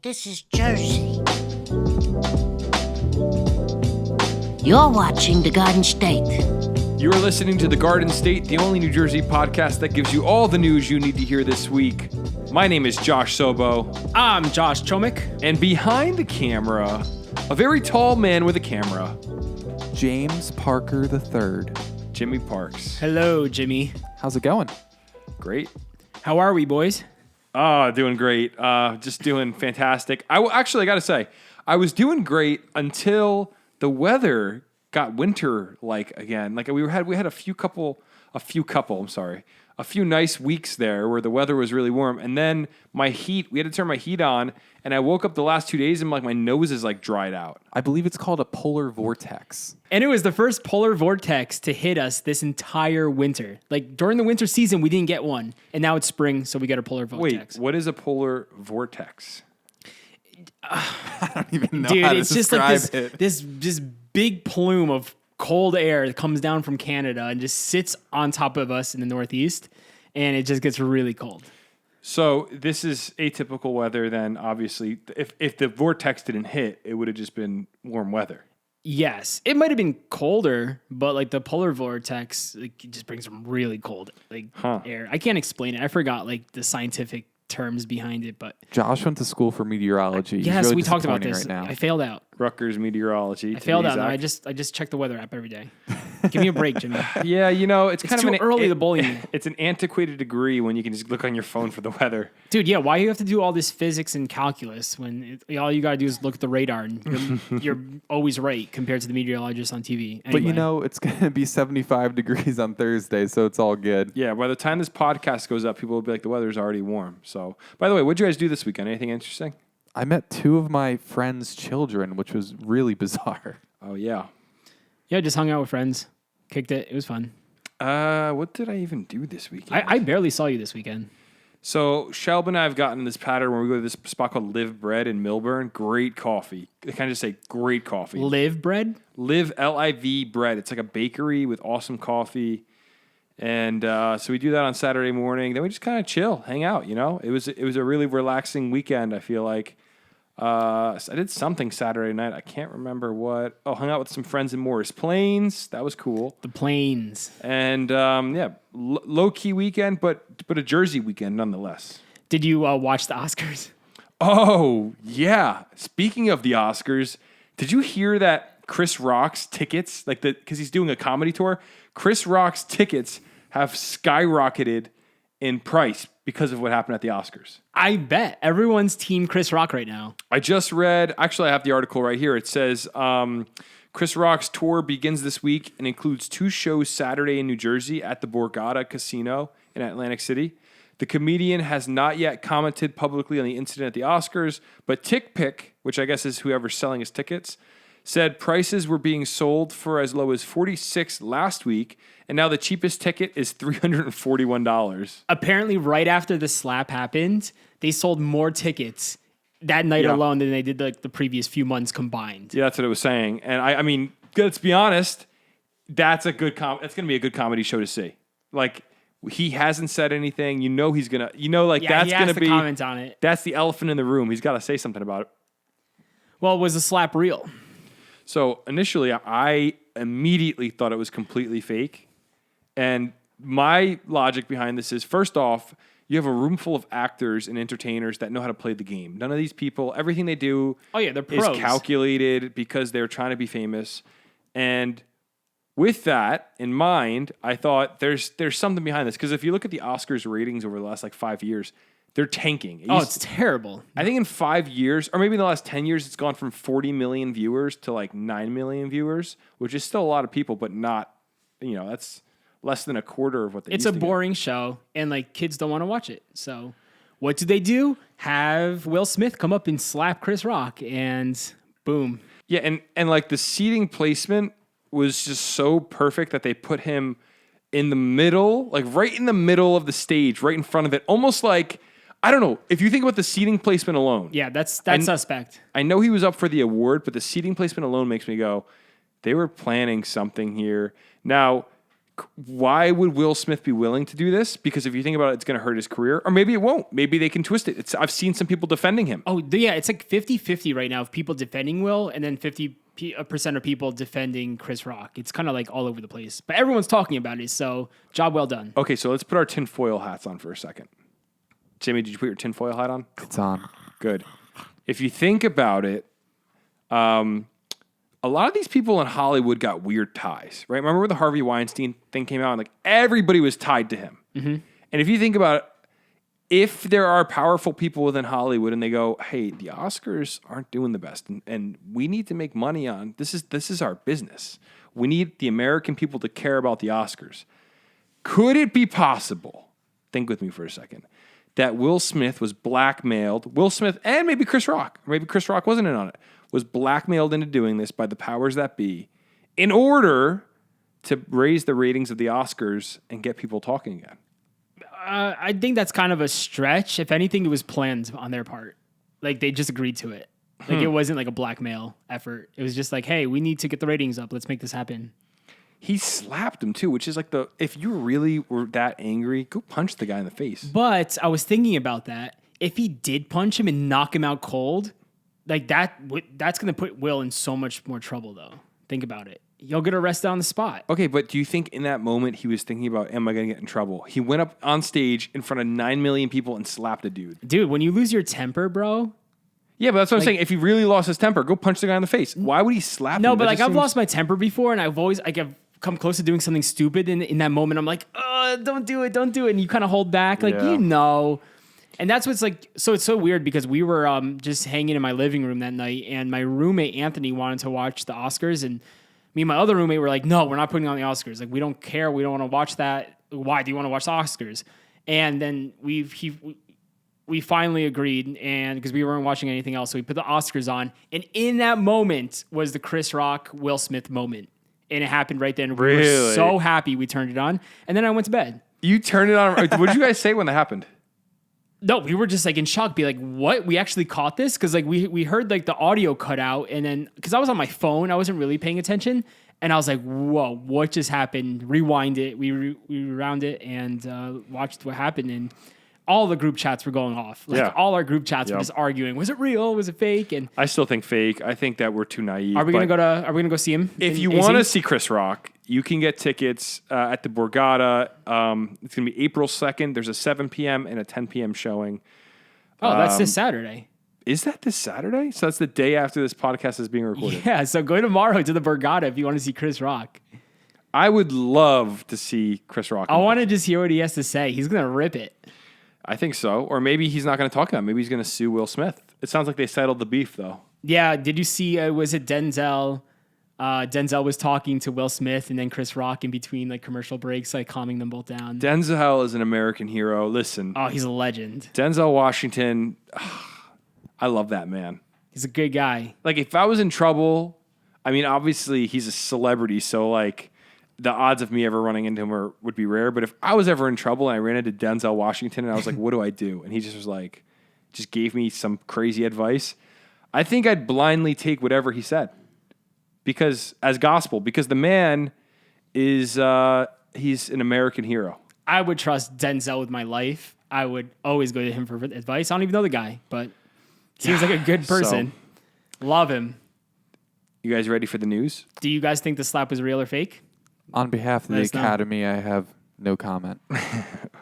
this is Jersey. You're watching The Garden State. You are listening to The Garden State, the only New Jersey podcast that gives you all the news you need to hear this week. My name is Josh Sobo. I'm Josh Chomik. And behind the camera, a very tall man with a camera, James Parker III. Jimmy Parks. Hello, Jimmy. How's it going? Great. How are we, boys? Oh, doing great. Just doing fantastic. I got to say, I was doing great until the weather got winter-like again. Like we had a few nice weeks there where the weather was really warm, and then we had to turn my heat on, and I woke up the last 2 days and my nose is like dried out. I believe it's called a polar vortex. And it was the first polar vortex to hit us this entire winter. Like during the winter season, we didn't get one, and now it's spring, so we get a polar vortex. Wait, what is a polar vortex? I don't even know Dude, how to it's just like describe it. this big plume of cold air that comes down from Canada and just sits on top of us in the Northeast, and it just gets really cold. So this is atypical weather then, obviously. If the vortex didn't hit, it would have just been warm weather. Yes, it might have been colder, but like the polar vortex, like it just brings some really cold air. I can't explain it. I forgot like the scientific terms behind it, but Josh went to school for meteorology. He's yes, really we talked about disappointing this. right now. I failed out. Rutgers meteorology. I failed out. No, I just check the weather app every day. Give me a break, Jimmy. Yeah, it's kind too of early to bully me. It's an antiquated degree when you can just look on your phone for the weather. Dude, yeah, why do you have to do all this physics and calculus when all you got to do is look at the radar and you're always right compared to the meteorologists on TV? Anyway. But it's going to be 75 degrees on Thursday, so it's all good. Yeah, by the time this podcast goes up, people will be like, the weather's already warm. So, by the way, what'd you guys do this weekend? Anything interesting? I met two of my friends' children, which was really bizarre. Oh, yeah. Yeah, just hung out with friends. Kicked it. It was fun. What did I even do this weekend? I barely saw you this weekend. So, Shelb and I have gotten this pattern where we go to this spot called Live Bread in Millburn. Great coffee. I kind of just say great coffee. Live bread? Live, L-I-V bread. It's like a bakery with awesome coffee. And so we do that on Saturday morning. Then we just kind of chill, hang out, It was a really relaxing weekend, I feel like. I did something Saturday night. I can't remember what. Oh, hung out with some friends in Morris Plains. That was cool. The Plains. And low-key weekend, but a Jersey weekend nonetheless. Did you watch the Oscars? Oh, yeah. Speaking of the Oscars, did you hear that Chris Rock's tickets, because he's doing a comedy tour, Chris Rock's tickets have skyrocketed in price because of what happened at the Oscars? I bet. Everyone's team Chris Rock right now. I just read, actually I have the article right here. It says Chris Rock's tour begins this week and includes 2 shows Saturday in New Jersey at the Borgata Casino in Atlantic City. The comedian has not yet commented publicly on the incident at the Oscars, but TickPick, which I guess is whoever's selling his tickets, said prices were being sold for as low as $46 last week, and now the cheapest ticket is $341. Apparently, right after the slap happened, they sold more tickets that night alone than they did the previous few months combined. Yeah, that's what it was saying. And I mean, let's be honest, that's a good it's going to be a good comedy show to see. Like, he hasn't said anything. He's going to, that's going to be comment on it. That's the elephant in the room. He's got to say something about it. Well, was the slap real? So initially, I immediately thought it was completely fake. And my logic behind this is, first off, you have a room full of actors and entertainers that know how to play the game. None of these people, everything they do they're pros. is calculated because they're trying to be famous. And with that in mind, I thought there's something behind this. Because if you look at the Oscars ratings over the last 5 years, they're tanking. It's terrible. I think in 5 years, or maybe in the last 10 years, it's gone from 40 million viewers to 9 million viewers, which is still a lot of people, but not, that's less than a quarter of what they used to It's a boring show, and kids don't want to watch it. So what do? Have Will Smith come up and slap Chris Rock, and boom. Yeah, and the seating placement was just so perfect that they put him in the middle, right in the middle of the stage, right in front of it, almost like, I don't know, if you think about the seating placement alone. Yeah, that's suspect. I know he was up for the award, but the seating placement alone makes me go, they were planning something here. Now, why would Will Smith be willing to do this? Because if you think about it, it's going to hurt his career. Or maybe it won't. Maybe they can twist it. I've seen some people defending him. Oh, yeah, it's like 50-50 right now of people defending Will and then 50% of people defending Chris Rock. It's kind of like all over the place. But everyone's talking about it, so job well done. Okay, so let's put our tinfoil hats on for a second. Jimmy, did you put your tinfoil hat on? It's on. Good. If you think about it, a lot of these people in Hollywood got weird ties, right? Remember when the Harvey Weinstein thing came out and like everybody was tied to him? Mm-hmm. And if you think about it, if there are powerful people within Hollywood and they go, hey, the Oscars aren't doing the best and we need to make money on, this is our business. We need the American people to care about the Oscars. Could it be possible, think with me for a second, that Will Smith was blackmailed, Will Smith and maybe Chris Rock, maybe Chris Rock wasn't in on it, was blackmailed into doing this by the powers that be in order to raise the ratings of the Oscars and get people talking again? I think that's kind of a stretch. If anything, it was planned on their part. Like, they just agreed to it. Like, it wasn't like a blackmail effort. It was just like, hey, we need to get the ratings up. Let's make this happen. He slapped him, too, which is like if you really were that angry, go punch the guy in the face. But I was thinking about that. If he did punch him and knock him out cold, like that's going to put Will in so much more trouble, though. Think about it. He'll get arrested on the spot. Okay, but do you think in that moment he was thinking about, am I going to get in trouble? He went up on stage in front of 9 million people and slapped a dude. Dude, when you lose your temper, bro. Yeah, but that's what I'm saying. If he really lost his temper, go punch the guy in the face. Why would he slap him? No, but like I've lost my temper before, and I've come close to doing something stupid. In that moment, I'm like, don't do it. And you kind of hold back, like, And that's what's like, so it's so weird because we were just hanging in my living room that night, and my roommate, Anthony, wanted to watch the Oscars, and me and my other roommate were like, no, we're not putting on the Oscars. Like, we don't care. We don't want to watch that. Why do you want to watch the Oscars? And then we finally agreed, and because we weren't watching anything else, so we put the Oscars on, and in that moment was the Chris Rock, Will Smith moment. And it happened right then. We were so happy we turned it on, and then I went to bed. You turned it on. What did you guys say when that happened? No, we were just like in shock, be like, what? We actually caught this? Because like we heard like the audio cut out, and then because I was on my phone, I wasn't really paying attention, and I was like, whoa, what just happened? Rewind it. We rewound it and watched what happened, and all the group chats were going off. Like all our group chats were just arguing. Was it real? Was it fake? And I still think fake. I think that we're too naive. Are we gonna go see him? If you want to see Chris Rock, you can get tickets at the Borgata. It's gonna be April 2nd. There's a 7 p.m. and a 10 p.m. showing. Oh, that's this Saturday. Is that this Saturday? So that's the day after this podcast is being recorded. Yeah. So go tomorrow to the Borgata if you want to see Chris Rock. I would love to see Chris Rock. I want to just hear what he has to say. He's gonna rip it. I think so. Or maybe he's not going to talk about it. Maybe he's going to sue Will Smith. It sounds like they settled the beef, though. Yeah. Did you see, was it Denzel? Denzel was talking to Will Smith and then Chris Rock in between like commercial breaks, like calming them both down. Denzel is an American hero. Listen. Oh, he's a legend. Denzel Washington. I love that man. He's a good guy. Like if I was in trouble, I mean, obviously he's a celebrity. So like, the odds of me ever running into him would be rare. But if I was ever in trouble and I ran into Denzel Washington and I was like, what do I do? And he just was like, just gave me some crazy advice. I think I'd blindly take whatever he said as gospel, because the man is, he's an American hero. I would trust Denzel with my life. I would always go to him for advice. I don't even know the guy, but seems like a good person. Love him. You guys ready for the news? Do you guys think the slap was real or fake? On behalf of the Academy, I have no comment.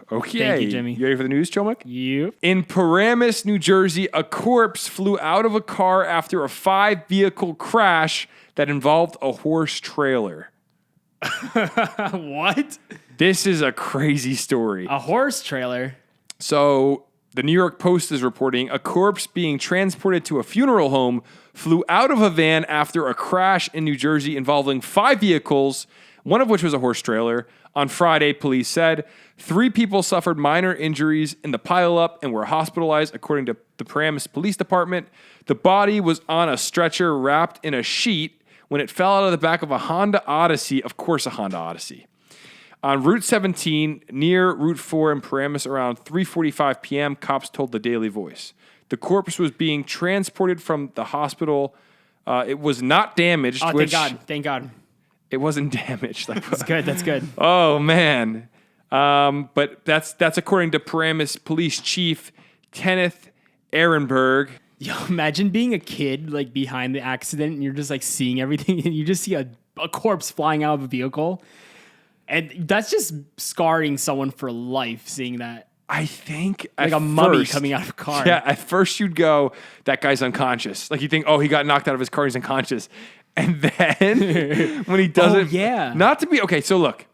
Okay. Thank you, Jimmy. You ready for the news, Chomuk? Yep. In Paramus, New Jersey, a corpse flew out of a car after a 5-vehicle crash that involved a horse trailer. What? This is a crazy story. A horse trailer? So the New York Post is reporting a corpse being transported to a funeral home flew out of a van after a crash in New Jersey involving 5 vehicles, one of which was a horse trailer. On Friday, police said 3 people suffered minor injuries in the pileup and were hospitalized, according to the Paramus Police Department. The body was on a stretcher wrapped in a sheet when it fell out of the back of a Honda Odyssey, of course a Honda Odyssey. On Route 17, near Route 4 in Paramus, around 3:45 p.m., cops told the Daily Voice. The corpse was being transported from the hospital. It was not damaged. Oh, thank God. Thank God. It wasn't damaged. Like, That's good. That's good. oh man. But that's according to Paramus Police Chief Kenneth Ehrenberg. Yo, imagine being a kid like behind the accident and you're just like seeing everything and you just see a corpse flying out of a vehicle. And that's just scarring someone for life, seeing that. I think Like a mummy coming out of a car. Yeah, at first you'd go, that guy's unconscious. Like you think, oh, he got knocked out of his car, he's unconscious. And then when he does it, yeah. not to be okay. So look,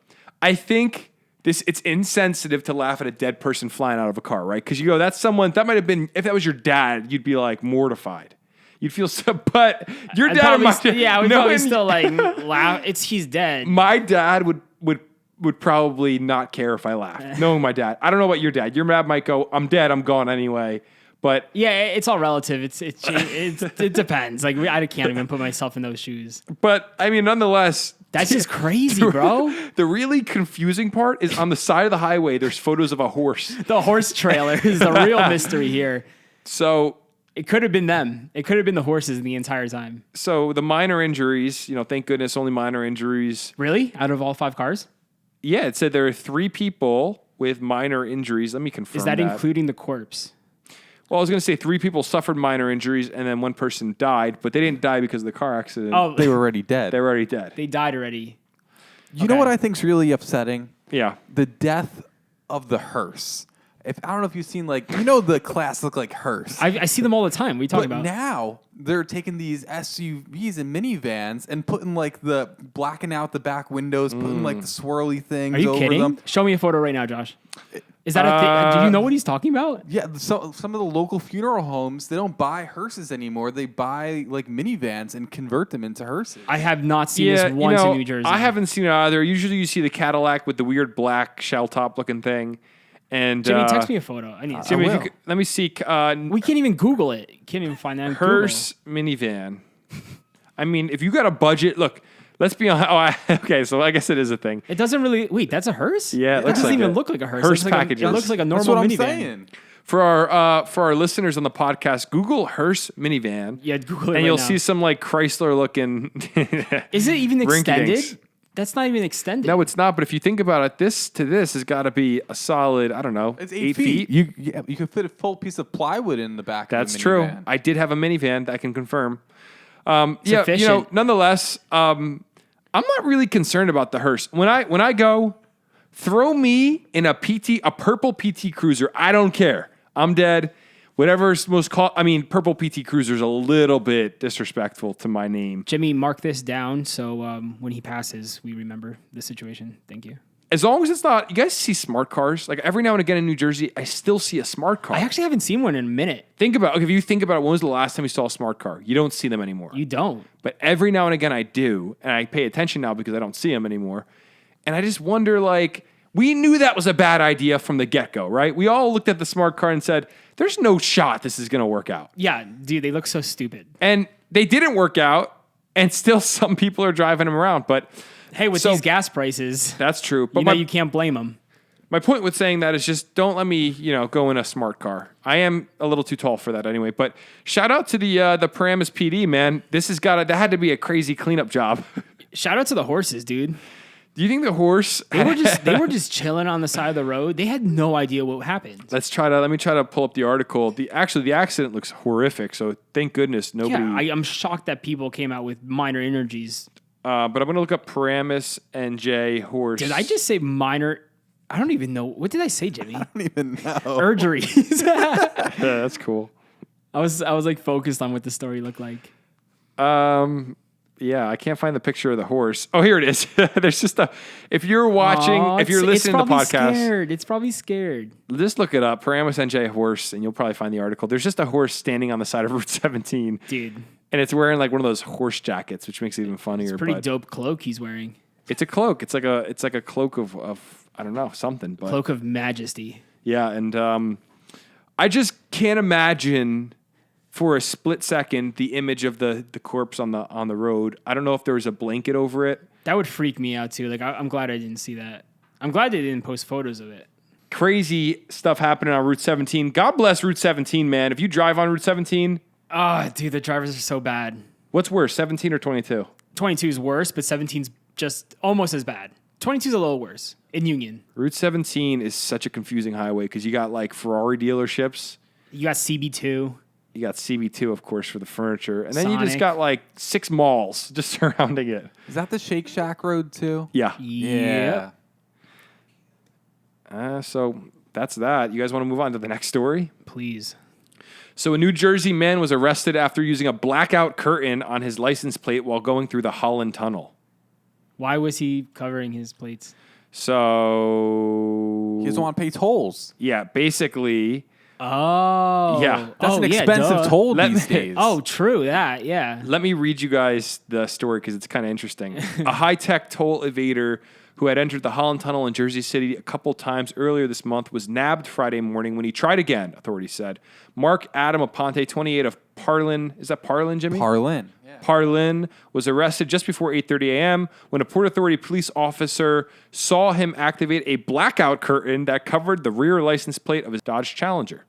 I think it's insensitive to laugh at a dead person flying out of a car, right? Because you go, that's someone that might have been. If that was your dad, you'd be like mortified. You'd feel so. But your dad, I would probably still like laugh. He's dead. My dad would probably not care if I laughed. Knowing my dad, I don't know about your dad. Your dad might go, I'm dead, I'm gone anyway. But yeah, it's all relative. It depends. Like I can't even put myself in those shoes. But I mean, nonetheless, that's just crazy, bro. The really confusing part is on the side of the highway. There's photos of a horse. The horse trailer is the real mystery here. So it could have been them. It could have been the horses the entire time. So the minor injuries, thank goodness, only minor injuries. Really? Out of all 5 cars? Yeah, it said there are 3 people with minor injuries. Let me confirm. Is that including the corpse? Well, I was going to say 3 people suffered minor injuries and then 1 person died, but they didn't die because of the car accident. Oh, They were already dead. They were already dead. they died already. You know what I think's really upsetting? Yeah. The death of the hearse. I don't know if you've seen the classic hearse. I see them all the time. We talk But about now they're taking these SUVs and minivans and putting the blacking out the back windows, putting the swirly things Are you over kidding? them. Show me a photo right now, Josh. Is that a thing? Do you know what he's talking about? Yeah, so some of the local funeral homes, they don't buy hearses anymore. They buy minivans and convert them into hearses. I have not seen this once in New Jersey. I haven't seen it either. Usually you see the Cadillac with the weird black shell top looking thing. And Jimmy, text me a photo. I need to see. Jimmy, will. let me see. We can't even Google it. Can't even find that on Hearse minivan. I mean, if you got a budget, look, let's be honest. Okay, so I guess it is a thing. It doesn't really. Wait, that's a hearse? Yeah, it doesn't even look like a hearse. Hearse It looks like packages. it looks like a normal That's what I'm minivan. saying. For our listeners on the podcast, Google hearse minivan. Yeah, Google it and right you'll now. see some Chrysler looking. Is it even extended? rinky-dinks. That's not even extended. No, it's not. But if you think about it, this has got to be a solid, I don't know, It's 8 feet. You can fit a full piece of plywood in the back That's of a true. minivan. I did have a minivan that I can confirm. Yeah, efficient. nonetheless, I'm not really concerned about the hearse. When I go, throw me in a purple PT Cruiser. I don't care. I'm dead. Whatever's most purple PT Cruiser is a little bit disrespectful to my name. Jimmy, mark this down so when he passes, we remember the situation. Thank you. As long as it's not, you guys see smart cars. Every now and again in New Jersey, I still see a smart car. I actually haven't seen one in a minute. If you think about it, when was the last time you saw a smart car? You don't see them anymore. You don't. But every now and again I do, and I pay attention now because I don't see them anymore. And I just wonder, we knew that was a bad idea from the get-go, right? We all looked at the smart car and said, there's no shot this is going to work out. Yeah, dude, they look so stupid. And they didn't work out, and still some people are driving them around. But hey, with these gas prices, that's true. But you can't blame them. My point with saying that is just don't let me, go in a smart car. I am a little too tall for that anyway. But shout out to the Paramus PD, man. That had to be a crazy cleanup job. Shout out to the horses, dude. Do you think the horse? They were just chilling on the side of the road. They had no idea what happened. Let me try to pull up the article. The accident looks horrific. So thank goodness nobody. Yeah, I'm shocked that people came out with minor injuries. But I'm going to look up Paramus NJ horse. Did I just say minor? I don't even know. What did I say, Jimmy? I don't even know. Injuries. Yeah, that's cool. I was focused on what the story looked like. Yeah, I can't find the picture of the horse. Oh, here it is. There's just if you're watching, if you're listening to the podcast, it's probably scared. Just look it up, Paramus NJ horse, and you'll probably find the article. There's just a horse standing on the side of Route 17. Dude. And it's wearing one of those horse jackets, which makes it even funnier. It's a pretty dope cloak he's wearing. It's a cloak. It's like a cloak of I don't know, something. But cloak of majesty. Yeah, and I just can't imagine for a split second the image of the corpse on the road. I don't know if there was a blanket over it. That would freak me out too. I'm glad I didn't see that. I'm glad they didn't post photos of it. Crazy stuff happening on Route 17. God bless Route 17, man. If you drive on Route 17, oh, dude, the drivers are so bad. what's worse, 17 or 22? 22 is worse, but 17's just almost as bad. 22 is a little worse in Union. Route 17 is such a confusing highway because you got like Ferrari dealerships. You got CB2. You got CB2, of course, for the furniture. And then you just Sonic. got like 6 malls just surrounding it. Is that the Shake Shack Road too? Yeah. Yeah. So that's that. You guys want to move on to the next story? Please. So a New Jersey man was arrested after using a blackout curtain on his license plate while going through the Holland Tunnel. Why was he covering his plates? So He doesn't want to pay tolls. yeah, basically, Oh. Yeah. That's an yeah, expensive duh. toll Let these me- days. Oh, true. That, yeah. let me read you guys the story because it's kind of interesting. A high-tech toll evader who had entered the Holland Tunnel in Jersey City a couple times earlier this month was nabbed Friday morning when he tried again, authorities said. Mark Adam Aponte, 28 of Parlin, is that Parlin, Jimmy? Parlin. Parlin was arrested just before 8:30 a.m. when a Port Authority police officer saw him activate a blackout curtain that covered the rear license plate of his Dodge Challenger.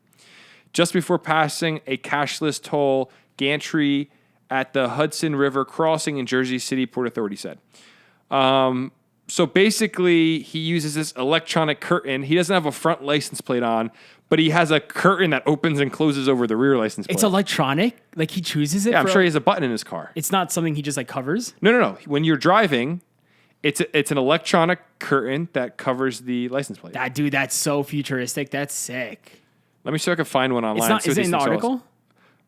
Just before passing a cashless toll gantry at the Hudson River crossing in Jersey City, Port Authority said. So basically, he uses this electronic curtain. He doesn't have a front license plate on, but he has a curtain that opens and closes over the rear license plate. It's electronic. Like he chooses it. Yeah, I'm for- sure he has a button in his car. It's not something he just like covers. No. When you're driving, it's an electronic curtain that covers the license plate. That dude, that's so futuristic. That's sick. Let me see if I can find one online. It's not. see Is what it in the these things article?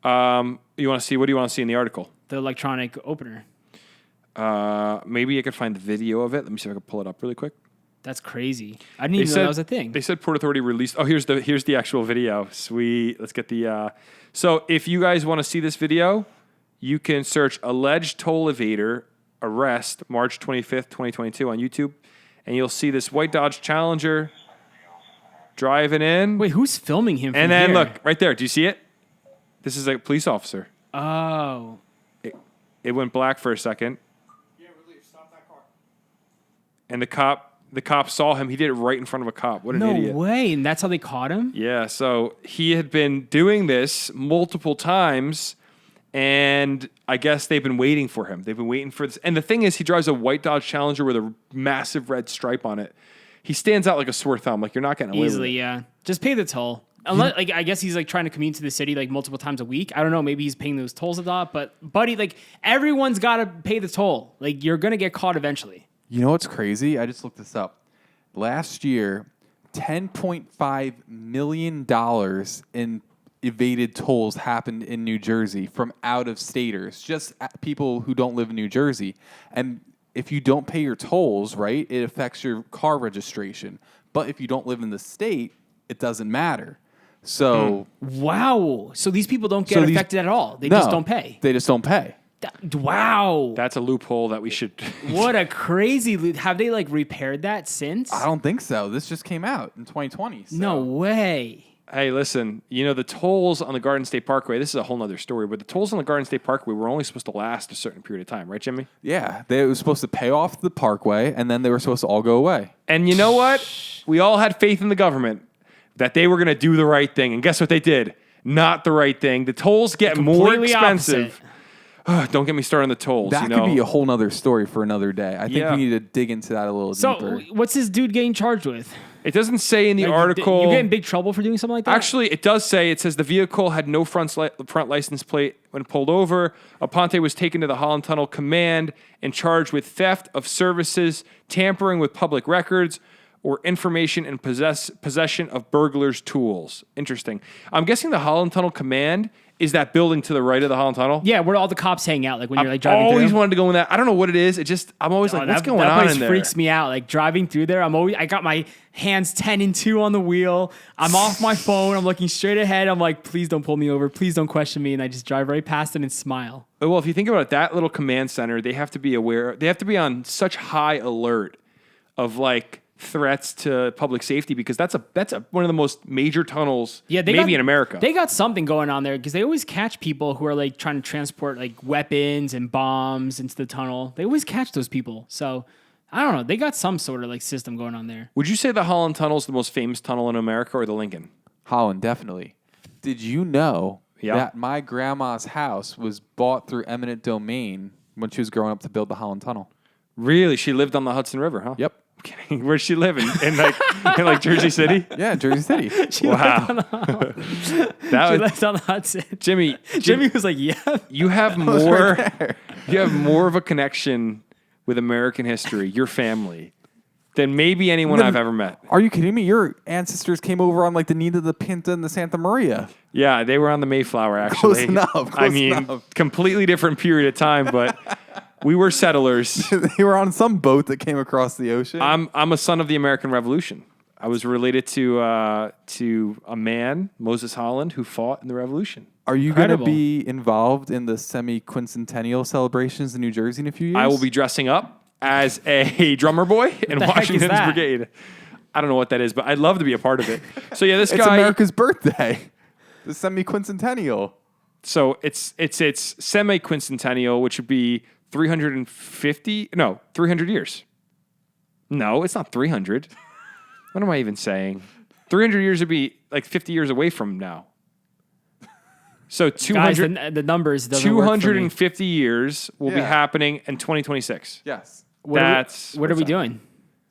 are. You want to see? What do you want to see in the article? The electronic opener. Maybe I could find the video of it. Let me see if I can pull it up really quick. That's crazy. I didn't even know that was a thing. They said Port Authority released. Oh, here's the actual video. Sweet. Let's get the. So if you guys want to see this video, you can search alleged toll evader arrest March 25th, 2022 on YouTube, and you'll see this white Dodge Challenger driving in. Wait, who's filming him? From and then here? look right there. Do you see it? This is a police officer. Oh, It went black for a second. Yeah, relief. Stop that car. And the cop saw him. He did it right in front of a cop. What an no idiot. way! And that's how they caught him. Yeah, so he had been doing this multiple times, and I guess they've been waiting for him. They've been waiting for this. And the thing is, he drives a white Dodge Challenger with a massive red stripe on it. He stands out like a sore thumb. Like, you're not getting away Easily, with it. yeah. Just pay the toll. Unless, like, I guess he's like trying to commute to the city like multiple times a week. I don't know. Maybe he's paying those tolls a lot. But buddy, like everyone's got to pay the toll. Like you're gonna get caught eventually. You know what's crazy? I just looked this up. Last year, $10.5 million in evaded tolls happened in New Jersey from out-of-staters, just people who don't live in New Jersey. And if you don't pay your tolls, right, it affects your car registration. But if you don't live in the state, it doesn't matter. So Wow. So these people don't get So these- affected at all. They no, just don't pay. They just don't pay. Wow. That's a loophole that we should. What a crazy loot. Have they like repaired that since? I don't think so. This just came out in 2020. So. No way. Hey, listen, the tolls on the Garden State Parkway, this is a whole nother story, but the tolls on the Garden State Parkway were only supposed to last a certain period of time, right, Jimmy? Yeah, they were supposed to pay off the parkway, and then they were supposed to all go away. And you know what? We all had faith in the government that they were going to do the right thing. And guess what they did? Not the right thing. The tolls get more Completely expensive. Don't get me started on the tolls. That could be a whole nother story for another day. I think Yeah. we need to dig into that a little So deeper. what's this dude getting charged with? It doesn't say in the Like, article. You get in big trouble for doing something like that? Actually, it does say, it says the vehicle had no front license plate when pulled over. Aponte was taken to the Holland Tunnel Command and charged with theft of services, tampering with public records, or information and possession of burglars' tools. Interesting. I'm guessing the Holland Tunnel Command is that building to the right of the Holland Tunnel. Yeah, where all the cops hang out, like when you're like I've driving always through. wanted to go in that. I don't know what it is. I'm always like, what's going that on place in there? freaks me out. Like driving through there, I got my hands 10 and 2 on the wheel. I'm off my phone. I'm looking straight ahead. I'm like, please don't pull me over. Please don't question me. And I just drive right past it and smile. Well, if you think about it, that little command center, they have to be aware. They have to be on such high alert of like threats to public safety because that's one of the most major tunnels, maybe in America. They got something going on there because they always catch people who are like trying to transport like weapons and bombs into the tunnel. They always catch those people. So I don't know. They got some sort of like system going on there. Would you say the Holland Tunnel is the most famous tunnel in America or the Lincoln? Holland, definitely. Did you know Yeah. that my grandma's house was bought through eminent domain when she was growing up to build the Holland Tunnel? Really? She lived on the Hudson River, huh? Yep. I'm kidding. Where'd she live? In Jersey City? Yeah, Jersey City. Wow. She left on the Hudson. Jimmy was like, yeah. you have more you have more of a connection with American history, your family, than maybe anyone I've ever met. Are you kidding me? Your ancestors came over on like the Nina, the Pinta, and the Santa Maria. Yeah, they were on the Mayflower, actually. Close enough. Completely different period of time, but we were settlers. They were on some boat that came across the ocean. I'm a son of the American Revolution. I was related to a man, Moses Holland, who fought in the Revolution. Are you going to Incredible. be involved in the semi-quincentennial celebrations in New Jersey in a few years? I will be dressing up as a drummer boy in the heck is Washington's that? Brigade. I don't know what that is, but I'd love to be a part of it. So yeah, this It's guy. America's birthday. The semi-quincentennial. So it's semi-quincentennial, which would be 300 years. No, it's not 300. What am I even saying? 300 years would be like 50 years away from now. So 200, Guys, the numbers doesn't work for me. 250 years will be Yeah. happening in 2026. Yes. What are we what's doing?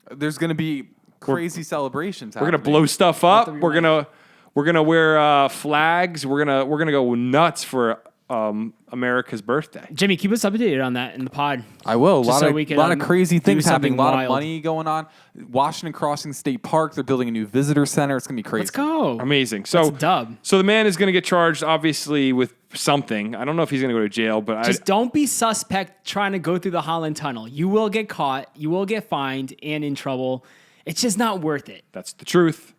There's going to be crazy celebrations. We're gonna blow stuff up. We're gonna wear flags. We're gonna go nuts for America's birthday. Jimmy, keep us updated on that in the pod. I will. Just so we can, lot of crazy do things happening. A something lot wild. of money going on. Washington Crossing State Park. They're building a new visitor center. It's gonna be crazy. Let's go. Amazing. So That's a dub. So the man is gonna get charged, obviously, with something. I don't know if he's gonna go to jail, but Just don't be suspect trying to go through the Holland Tunnel. You will get caught. You will get fined and in trouble. It's just not worth it. that's the truth.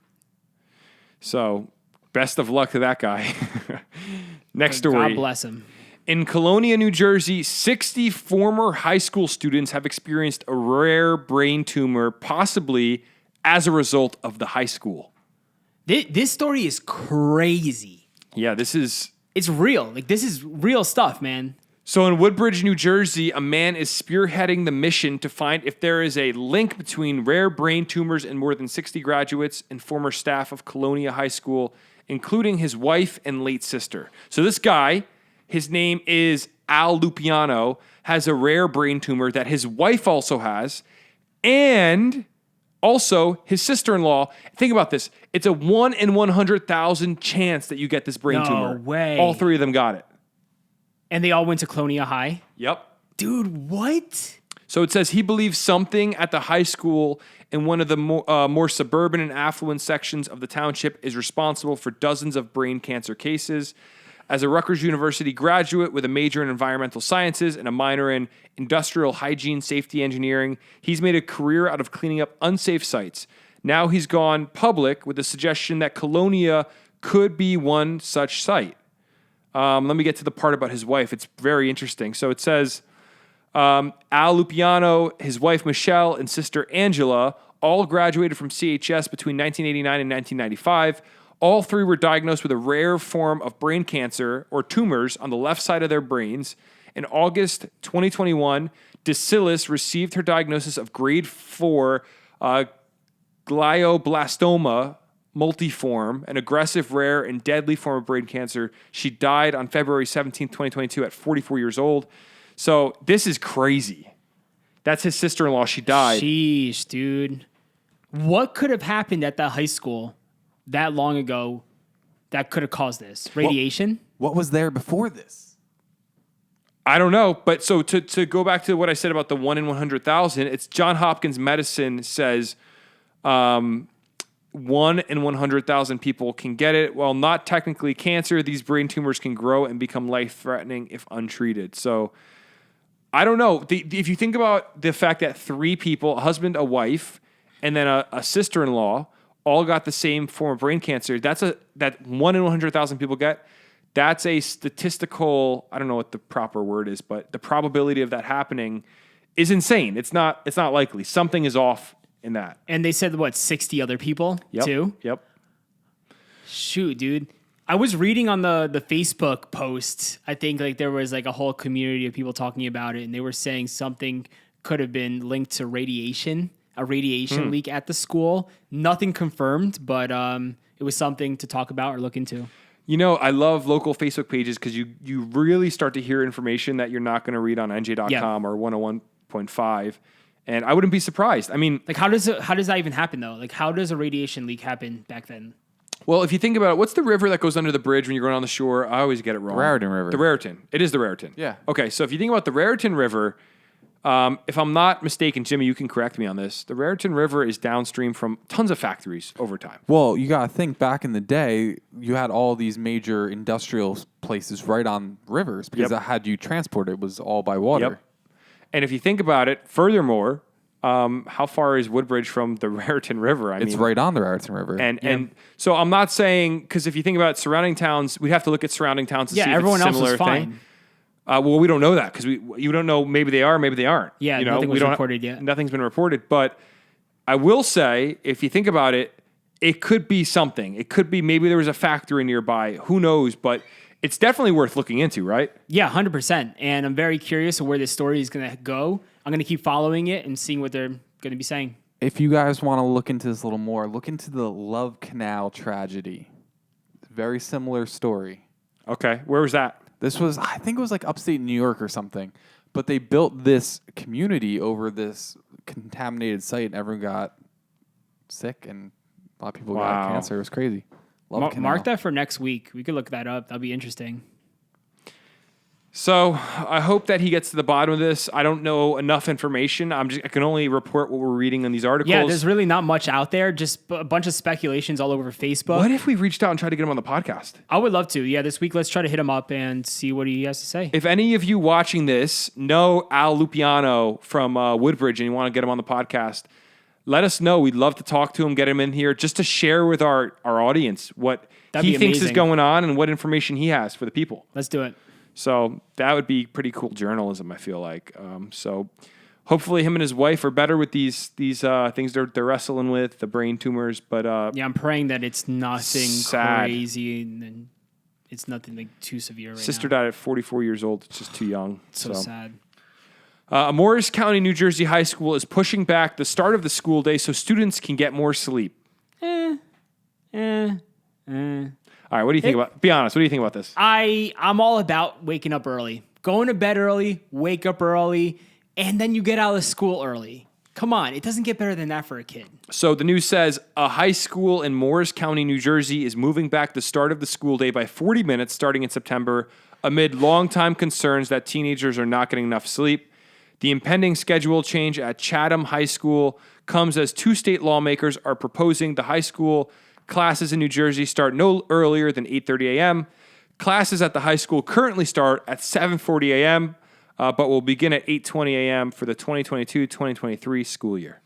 So best of luck to that guy. Next story. God bless him. In Colonia, New Jersey, 60 former high school students have experienced a rare brain tumor, possibly as a result of the high school. This story is crazy. Yeah, It's real. Like, this is real stuff, man. So in Woodbridge, New Jersey, a man is spearheading the mission to find if there is a link between rare brain tumors and more than 60 graduates and former staff of Colonia High School, including his wife and late sister. So this guy, his name is Al Lupiano, has a rare brain tumor that his wife also has, and also his sister-in-law. Think about this. It's a 1 in 100,000 chance that you get this brain No tumor. way. All three of them got it. And they all went to Colonia High. Yep. Dude, what? So it says he believes something at the high school in one of the more suburban and affluent sections of the township is responsible for dozens of brain cancer cases. As a Rutgers University graduate with a major in environmental sciences and a minor in industrial hygiene safety engineering, he's made a career out of cleaning up unsafe sites. Now he's gone public with the suggestion that Colonia could be one such site. Let me get to the part about his wife. It's very interesting. So it says Al Lupiano, his wife Michelle, and sister Angela all graduated from CHS between 1989 and 1995. All three were diagnosed with a rare form of brain cancer or tumors on the left side of their brains. In August 2021, DeCillis received her diagnosis of grade 4 glioblastoma multiform, an aggressive, rare, and deadly form of brain cancer. She died on February 17, 2022 at 44 years old. So this is crazy. That's his sister-in-law. She died. Sheesh, dude. What could have happened at that high school that long ago that could have caused this? Radiation? What was there before this? I don't know. But so to go back to what I said about the 1 in 100,000, it's Johns Hopkins Medicine says 1 in 100,000 people can get it. While not technically cancer, these brain tumors can grow and become life-threatening if untreated. So I don't know. If you think about the fact that 3 people, a husband, a wife, and then a sister-in-law, all got the same form of brain cancer, that 1 in 100,000 people get, that's a statistical, I don't know what the proper word is, but the probability of that happening is insane. It's not likely. Something is off in that. And they said, 60 other people too? Yep. Shoot, dude. I was reading on the Facebook post, I think like there was like a whole community of people talking about it, and they were saying something could have been linked to radiation, a radiation leak at the school. Nothing confirmed, but it was something to talk about or look into. You know, I love local Facebook pages because you really start to hear information that you're not going to read on NJ.com or 101 0.5. And I wouldn't be surprised. I mean, Like, how does that even happen though? Like, how does a radiation leak happen back then? well, if you think about it, what's the river that goes under the bridge when you're going on the shore? I always get it wrong. Raritan River. The Raritan. It is the Raritan. Yeah. Okay, so if you think about the Raritan River, if I'm not mistaken, Jimmy, you can correct me on this. The Raritan River is downstream from tons of factories over time. Well, you got to think back in the day, you had all these major industrial places right on rivers because Yep. that had you transport it was all by water. Yep. And if you think about it, furthermore, how far is Woodbridge from the Raritan River? It's right on the Raritan River. And so I'm not saying, because if you think about surrounding towns, we'd have to look at surrounding towns to see if everyone it's a else similar is fine. thing. Well, we don't know that because you don't know. Maybe they are, maybe they aren't. Yeah, you know, nothing was we don't reported yet. Nothing's been reported. But I will say, if you think about it, it could be something. It could be maybe there was a factory nearby. Who knows? But it's definitely worth looking into, right? Yeah, 100%. And I'm very curious of where this story is going to go. I'm going to keep following it and seeing what they're going to be saying. If you guys want to look into this a little more, look into the Love Canal tragedy. Very similar story. Okay, where was that? This was, I think it was like upstate New York or something. But they built this community over this contaminated site and everyone got sick and a lot of people got cancer. It was crazy. Love Canal. Mark that for next week. We could look that up. That'll be interesting. So I hope that he gets to the bottom of this. I don't know enough information. I can only report what we're reading in these articles. Yeah, there's really not much out there. Just a bunch of speculations all over Facebook. What if we reached out and tried to get him on the podcast? I would love to. Yeah, this week let's try to hit him up and see what he has to say. If any of you watching this know Al Lupiano from Woodbridge and you want to get him on the podcast, let us know. We'd love to talk to him, get him in here, just to share with our audience what That'd he be thinks is amazing. going on and what information he has for the people. Let's do it. So that would be pretty cool journalism, I feel like. So hopefully him and his wife are better with these things they're wrestling with, the brain tumors. But Yeah, I'm praying that it's nothing Sad. crazy and it's nothing like too severe right sister now. died at 44 years old. It's just too young. So sad. Morris County, New Jersey high school is pushing back the start of the school day so students can get more sleep. All right, what do you think about? Be honest. What do you think about this? I'm all about waking up early. Going to bed early, wake up early, and then you get out of school early. Come on, it doesn't get better than that for a kid. So the news says a high school in Morris County, New Jersey is moving back the start of the school day by 40 minutes starting in September amid longtime concerns that teenagers are not getting enough sleep. The impending schedule change at Chatham High School comes as two state lawmakers are proposing the high school classes in New Jersey start no earlier than 8:30 a.m. Classes at the high school currently start at 7:40 a.m., but will begin at 8:20 a.m. for the 2022-2023 school year.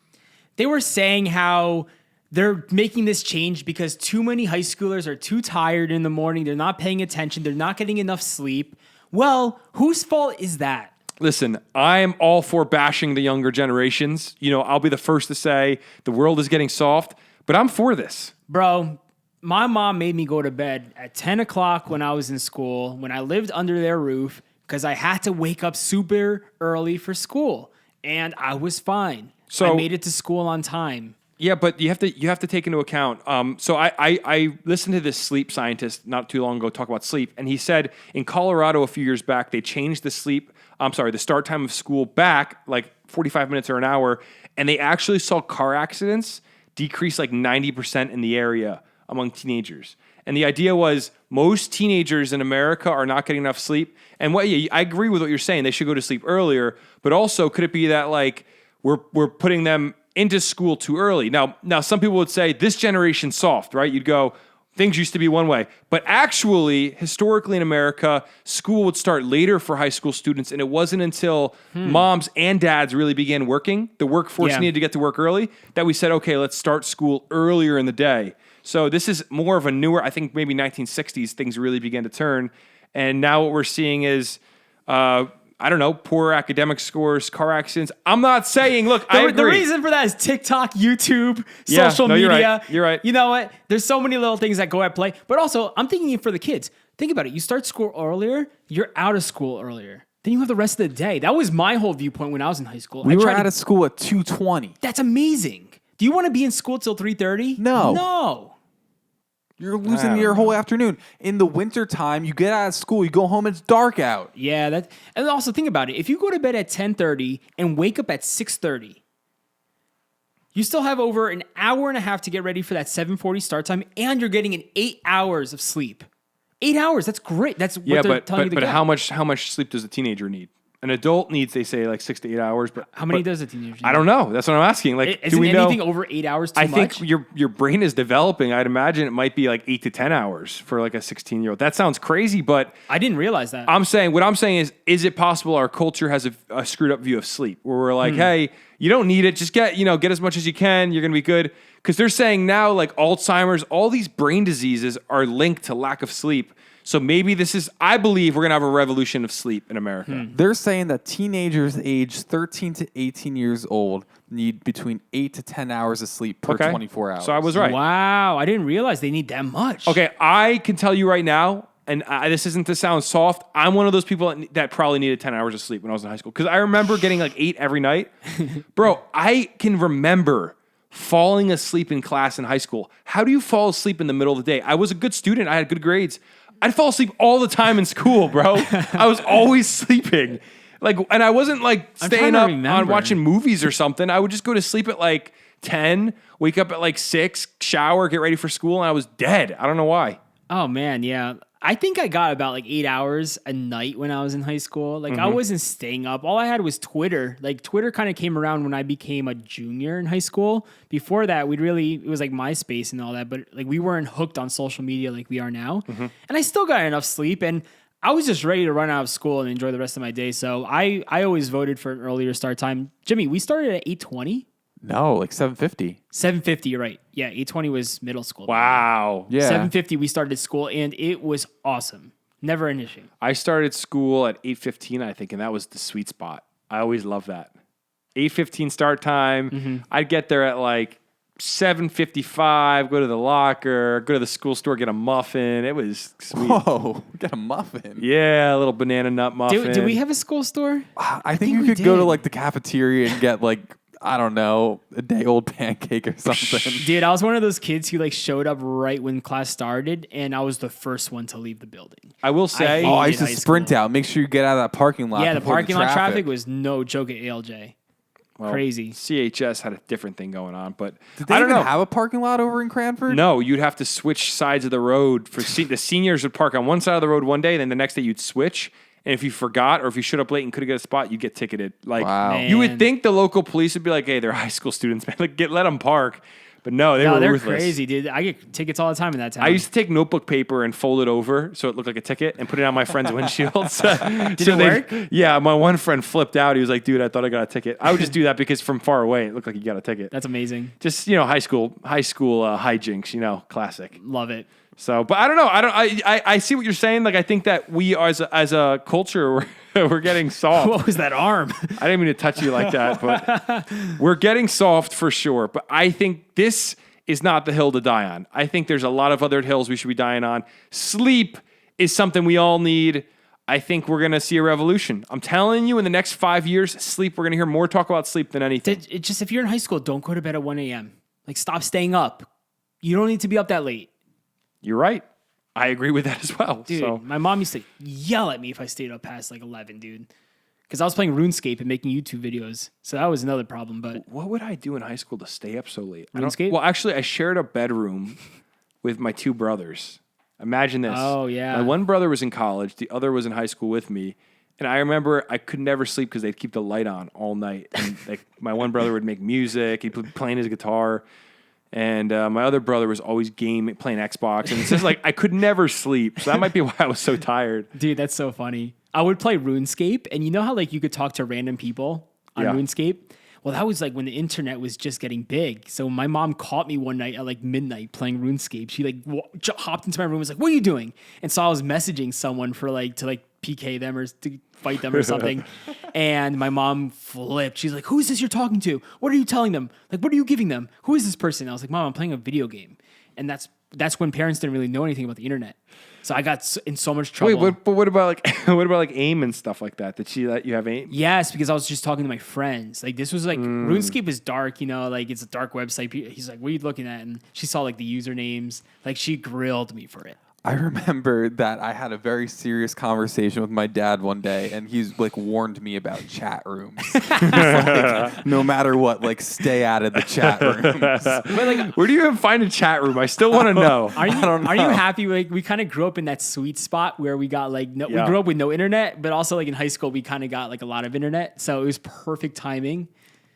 They were saying how they're making this change because too many high schoolers are too tired in the morning. They're not paying attention. They're not getting enough sleep. Well, whose fault is that? Listen, I am all for bashing the younger generations. You know, I'll be the first to say the world is getting soft, but I'm for this. Bro, my mom made me go to bed at 10 o'clock when I was in school, when I lived under their roof, because I had to wake up super early for school. And I was fine. So I made it to school on time. Yeah, but you have to take into account. So I listened to this sleep scientist not too long ago talk about sleep, and he said in Colorado a few years back they changed the start time of school back like 45 minutes or an hour, and they actually saw car accidents decrease like 90% in the area among teenagers. And the idea was most teenagers in America are not getting enough sleep. And I agree with what you're saying. They should go to sleep earlier. But also, could it be that like we're putting them into school too early? Now, some people would say this generation's soft, right? You'd go, things used to be one way. But actually, historically in America, school would start later for high school students, and it wasn't until moms and dads really began working, the workforce needed to get to work early, that we said, okay, let's start school earlier in the day. So this is more of a newer, I think maybe 1960s, things really began to turn. And now what we're seeing is, I don't know, poor academic scores, car accidents. I'm not saying, look, I agree. The reason for that is TikTok, YouTube, Yeah, social no, media. you're right. You're right. You know what? There's so many little things that go at play. But also, I'm thinking for the kids. Think about it. You start school earlier, you're out of school earlier. Then you have the rest of the day. That was my whole viewpoint when I was in high school. We were out of school at 2:20. That's amazing. Do you want to be in school till 3:30? No. No. You're losing your whole afternoon. In the wintertime, you get out of school, you go home, it's dark out. Yeah, and also think about it. If you go to bed at 10:30 and wake up at 6:30, you still have over an hour and a half to get ready for that 7:40 start time, and you're getting 8 hours of sleep. 8 hours, that's great. That's what they're telling you to but get. how much sleep does a teenager need? An adult needs, they say, like 6 to 8 hours. But How many does a teenager need? I don't know. That's what I'm asking. Like, Isn't do we know? anything over 8 hours too I much? think your brain is developing. I'd imagine it might be like 8 to 10 hours for like a 16-year-old. That sounds crazy, but I didn't realize that. what I'm saying is it possible our culture has a screwed up view of sleep where we're like, hey, you don't need it. Just get as much as you can. You're going to be good. Because they're saying now, like Alzheimer's, all these brain diseases are linked to lack of sleep. So maybe I believe we're going to have a revolution of sleep in America. They're saying that teenagers age 13 to 18 years old need between 8 to 10 hours of sleep per 24 hours. So I was right. Wow, I didn't realize they need that much. Okay, I can tell you right now, and this isn't to sound soft, I'm one of those people that probably needed 10 hours of sleep when I was in high school. Because I remember getting like 8 every night. Bro, I can remember falling asleep in class in high school. How do you fall asleep in the middle of the day? I was a good student. I had good grades. I'd fall asleep all the time in school, bro. I was always sleeping. And I wasn't like staying up on watching movies or something. I would just go to sleep at like 10, wake up at like 6, shower, get ready for school, and I was dead. I don't know why. Oh man, yeah. I think I got about like 8 hours a night when I was in high school. Like I wasn't staying up. All I had was Twitter. Like Twitter kind of came around when I became a junior in high school. Before that, it was like MySpace and all that, but like we weren't hooked on social media like we are now. And I still got enough sleep, and I was just ready to run out of school and enjoy the rest of my day. So I always voted for an earlier start time. Jimmy, we started at 8:20. No, like 7:50. 7:50, you're right. Yeah, 8:20 was middle school. Wow. Yeah. 7:50 we started school, and it was awesome. Never an issue. I started school at 8:15, I think, and that was the sweet spot. I always loved that. 8:15 start time. I'd get there at like 7:55, go to the locker, go to the school store, get a muffin. It was sweet. Whoa, get a muffin. Yeah, a little banana nut muffin. Do we have a school store? I think you we could go to did. like the cafeteria and get like, I don't know, a day-old pancake or something. Dude, I was one of those kids who like showed up right when class started, and I was the first one to leave the building. I will say, Oh, I used to high sprint school. out. Make sure you get out of that parking lot. Yeah, the before parking lot traffic was no joke at ALJ. Crazy. CHS had a different thing going on, but Did they I don't even know. have a parking lot over in Cranford? No, you'd have to switch sides of the road. The seniors would park on one side of the road one day, then the next day you'd switch. And if you forgot or if you showed up late and couldn't get a spot, you'd get ticketed. Like Wow. you would Man. think the local police would be like, "Hey, they're high school students, man. Like, let them park." But no, they were They're ruthless. crazy, dude. I get tickets all the time in that town. I used to take notebook paper and fold it over so it looked like a ticket and put it on my friend's windshields. Did it work? Yeah, my one friend flipped out. He was like, "Dude, I thought I got a ticket." I would just do that because from far away it looked like you got a ticket. That's amazing. Just high school hijinks. Classic. Love it. So, but I don't know. I see what you're saying. Like, I think that we as a culture we're getting soft. What was that arm? I didn't mean to touch you like that, but we're getting soft for sure. But I think this is not the hill to die on. I think there's a lot of other hills we should be dying on. Sleep is something we all need. I think we're going to see a revolution. I'm telling you, in the next 5 years, sleep, we're going to hear more talk about sleep than anything. It just if you're in high school, don't go to bed at 1 a.m. Like stop staying up. You don't need to be up that late. You're right. I agree with that as well. Dude, So, my mom used to yell at me if I stayed up past like 11, dude. Because I was playing RuneScape and making YouTube videos. So that was another problem. But what would I do in high school to stay up so late? RuneScape? Well, actually, I shared a bedroom with my 2 brothers. Imagine this. Oh, yeah. My one brother was in college. The other was in high school with me. And I remember I could never sleep because they'd keep the light on all night. And like my one brother would make music. He'd be playing his guitar. And my other brother was always playing Xbox. And it's just like I could never sleep. So that might be why I was so tired. dude, that's so funny. I would play RuneScape, and you know how like you could talk to random people on Yeah. RuneScape? Well, that was like when the internet was just getting big. So my mom caught me one night at like midnight playing RuneScape. She like hopped into my room and was like, "What are you doing?" And so I was messaging someone for like to like PK them or to fight them or something. And my mom flipped. She's like, "Who is this you're talking to? What are you telling them? Like, what are you giving them? Who is this person?" And I was like, "Mom, I'm playing a video game." And that's that's when parents didn't really know anything about the internet. So I got in so much trouble. Wait, but what about like what about like AIM and stuff like that? Did she let you have AIM? Yes, because I was just talking to my friends. Like this was like RuneScape is dark, like it's a dark website. He's like, "What are you looking at?" And she saw like the usernames. Like she grilled me for it. I remember that I had a very serious conversation with my dad one day, and he's like warned me about chat rooms. Like, no matter what, like stay out of the chat rooms. But like, Where do you even find a chat room? I still want to know. are you don't are you know. happy? Like we kind of grew up in that sweet spot where we got like we grew up with no internet, but also like in high school we kind of got like a lot of internet, so it was perfect timing.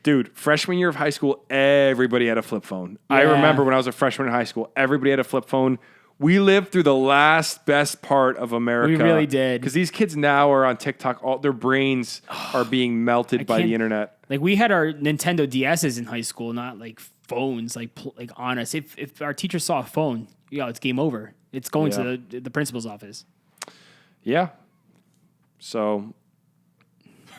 Dude, freshman year of high school, everybody had a flip phone. I Yeah. remember when I was a freshman in high school, everybody had a flip phone. We lived through the last best part of America. We really did. Because these kids now are on TikTok. All their brains are being melted by can't- the internet. Like we had our Nintendo DSs in high school, not like phones, like on us. If our teacher saw a phone, it's game over. It's going to the principal's office. Yeah. So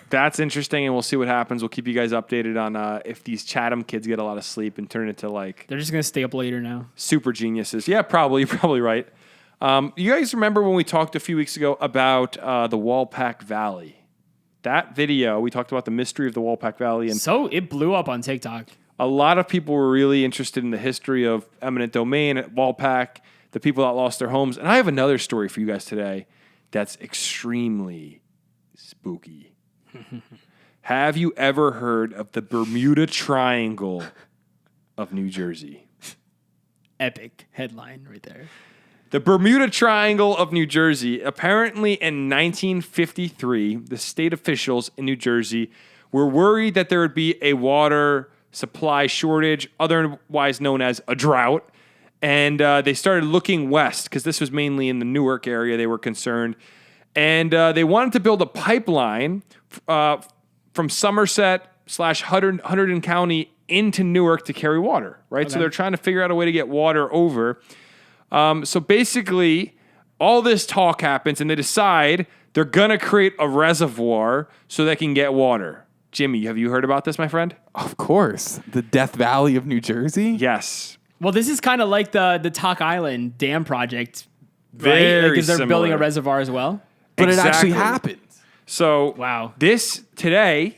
that's interesting, and we'll see what happens. We'll keep you guys updated on if these Chatham kids get a lot of sleep and turn into like They're just gonna stay up later now. super geniuses. Yeah, probably. You're probably right. You guys remember when we talked a few weeks ago about the Walpack Valley? That video, we talked about the mystery of the Walpack Valley, and So it blew up on TikTok. a lot of people were really interested in the history of eminent domain at Walpack, the people that lost their homes. And I have another story for you guys today that's extremely spooky. Have you ever heard of the Bermuda Triangle of New Jersey? Epic headline right there. The Bermuda Triangle of New Jersey. Apparently in 1953, the state officials in New Jersey were worried that there would be a water supply shortage, otherwise known as a drought. And they started looking west because this was mainly in the Newark area they were concerned. And they wanted to build a pipeline from Somerset/Hunterdon County into Newark to carry water, right? So they're trying to figure out a way to get water over. So basically, all this talk happens, and they decide they're going to create a reservoir so they can get water. Jimmy, have you heard about this, my friend? Of course, the Death Valley of New Jersey. Yes. Well, this is kind of like the Talk Island Dam project, right? Very Because they're building a similar. reservoir as well. But it Exactly. actually happened. So Wow. this today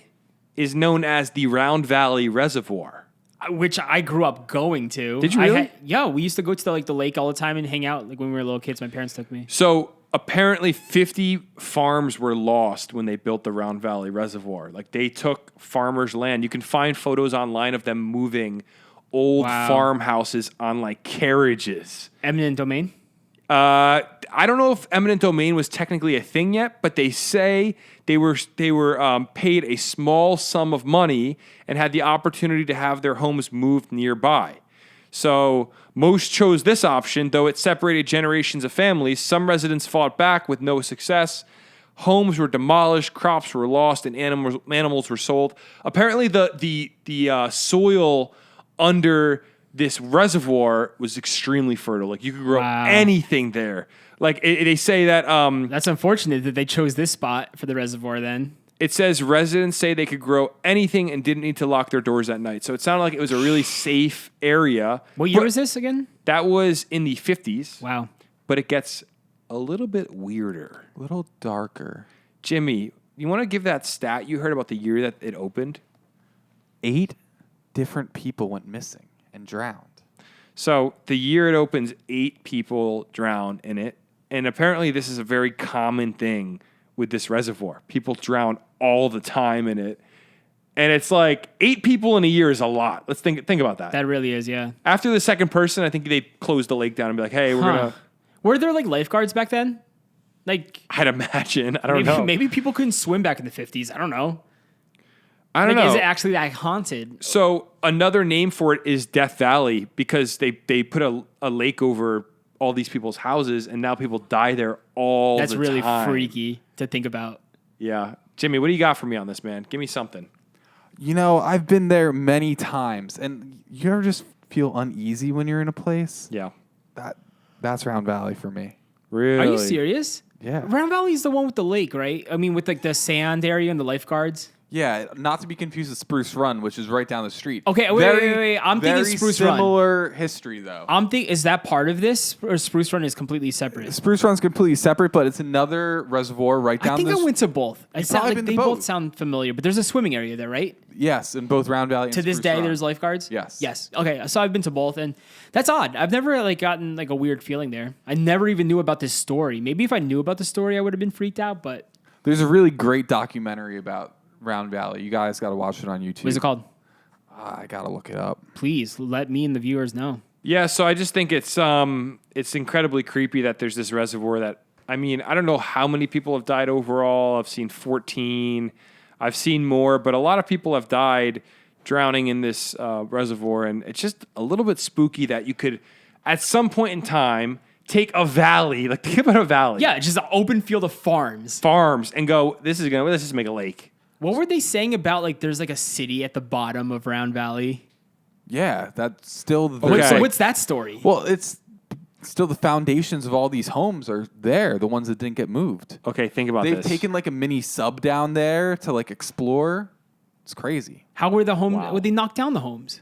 is known as the Round Valley Reservoir. Which I grew up going to. Did you really? We used to go to the lake all the time and hang out. Like when we were little kids, my parents took me. So apparently 50 farms were lost when they built the Round Valley Reservoir. Like they took farmers' land. You can find photos online of them moving old Wow. farmhouses on like carriages. Eminent domain. I don't know if eminent domain was technically a thing yet, but they say they were paid a small sum of money and had the opportunity to have their homes moved nearby. So most chose this option, though it separated generations of families. Some residents fought back with no success. Homes were demolished, crops were lost, and animals were sold. Apparently, the soil under this reservoir was extremely fertile. Like you could grow Wow. anything there. Like they say that That's unfortunate that they chose this spot for the reservoir then. it says residents say they could grow anything and didn't need to lock their doors at night. So it sounded like it was a really safe area. What year But was this again? that was in the 50s. Wow. But it gets a little bit weirder. A little darker. Jimmy, you want to give that stat you heard about the year that it opened? 8 different people went missing and drowned. So the year it opens, 8 people drown in it. And apparently this is a very common thing with this reservoir. People drown all the time in it. And it's like 8 people in a year is a lot. Let's think about that. That really is, yeah. After the second person, I think they close the lake down and be like, hey, we're going to... Were there like lifeguards back then? Like I'd imagine. I don't know. maybe people couldn't swim back in the 50s. I don't know. I don't Like, know. is it actually that haunted? So another name for it is Death Valley because they put a lake over all these people's houses, and now people die there all That's the really time. freaky to think about. Yeah. Jimmy, what do you got for me on this, man? Give me something. You know, I've been there many times, and you ever just feel uneasy when you're in a place? Yeah. That's Round Valley for me. Really? Are you serious? Yeah. Round Valley is the one with the lake, right? I mean, with like the sand area and the lifeguards. Yeah, not to be confused with Spruce Run, which is right down the street. Okay, wait. I'm thinking Spruce Run. Similar history, though. Is that part of this, or Spruce Run is completely separate? Spruce Run's completely separate, but it's another reservoir right down. I think I went to both. They both both. sound familiar, but there's a swimming area there, right? Yes, in both Round Valley and To this Spruce day, Run. there's lifeguards. Yes. Okay, so I've been to both, and that's odd. I've never gotten a weird feeling there. I never even knew about this story. Maybe if I knew about the story, I would have been freaked out. But there's a really great documentary about Round Valley. You guys got to watch it on YouTube. what is it called? I got to look it up. Please let me and the viewers know. Yeah, so I just think it's incredibly creepy that there's this reservoir that, I mean, I don't know how many people have died overall. I've seen 14. I've seen more, but a lot of people have died drowning in this reservoir, and it's just a little bit spooky that you could, at some point in time, take a valley, think about a valley. Yeah, just an open field of farms. And go, let's just make a lake. What were they saying about there's a city at the bottom of Round Valley? Yeah, that's still the... Okay. So what's that story? Well, it's still the foundations of all these homes are there, the ones that didn't get moved. Okay, think about They've this. taken a mini sub down there to explore. It's crazy. How were the homes? Wow. Would they knock down the homes?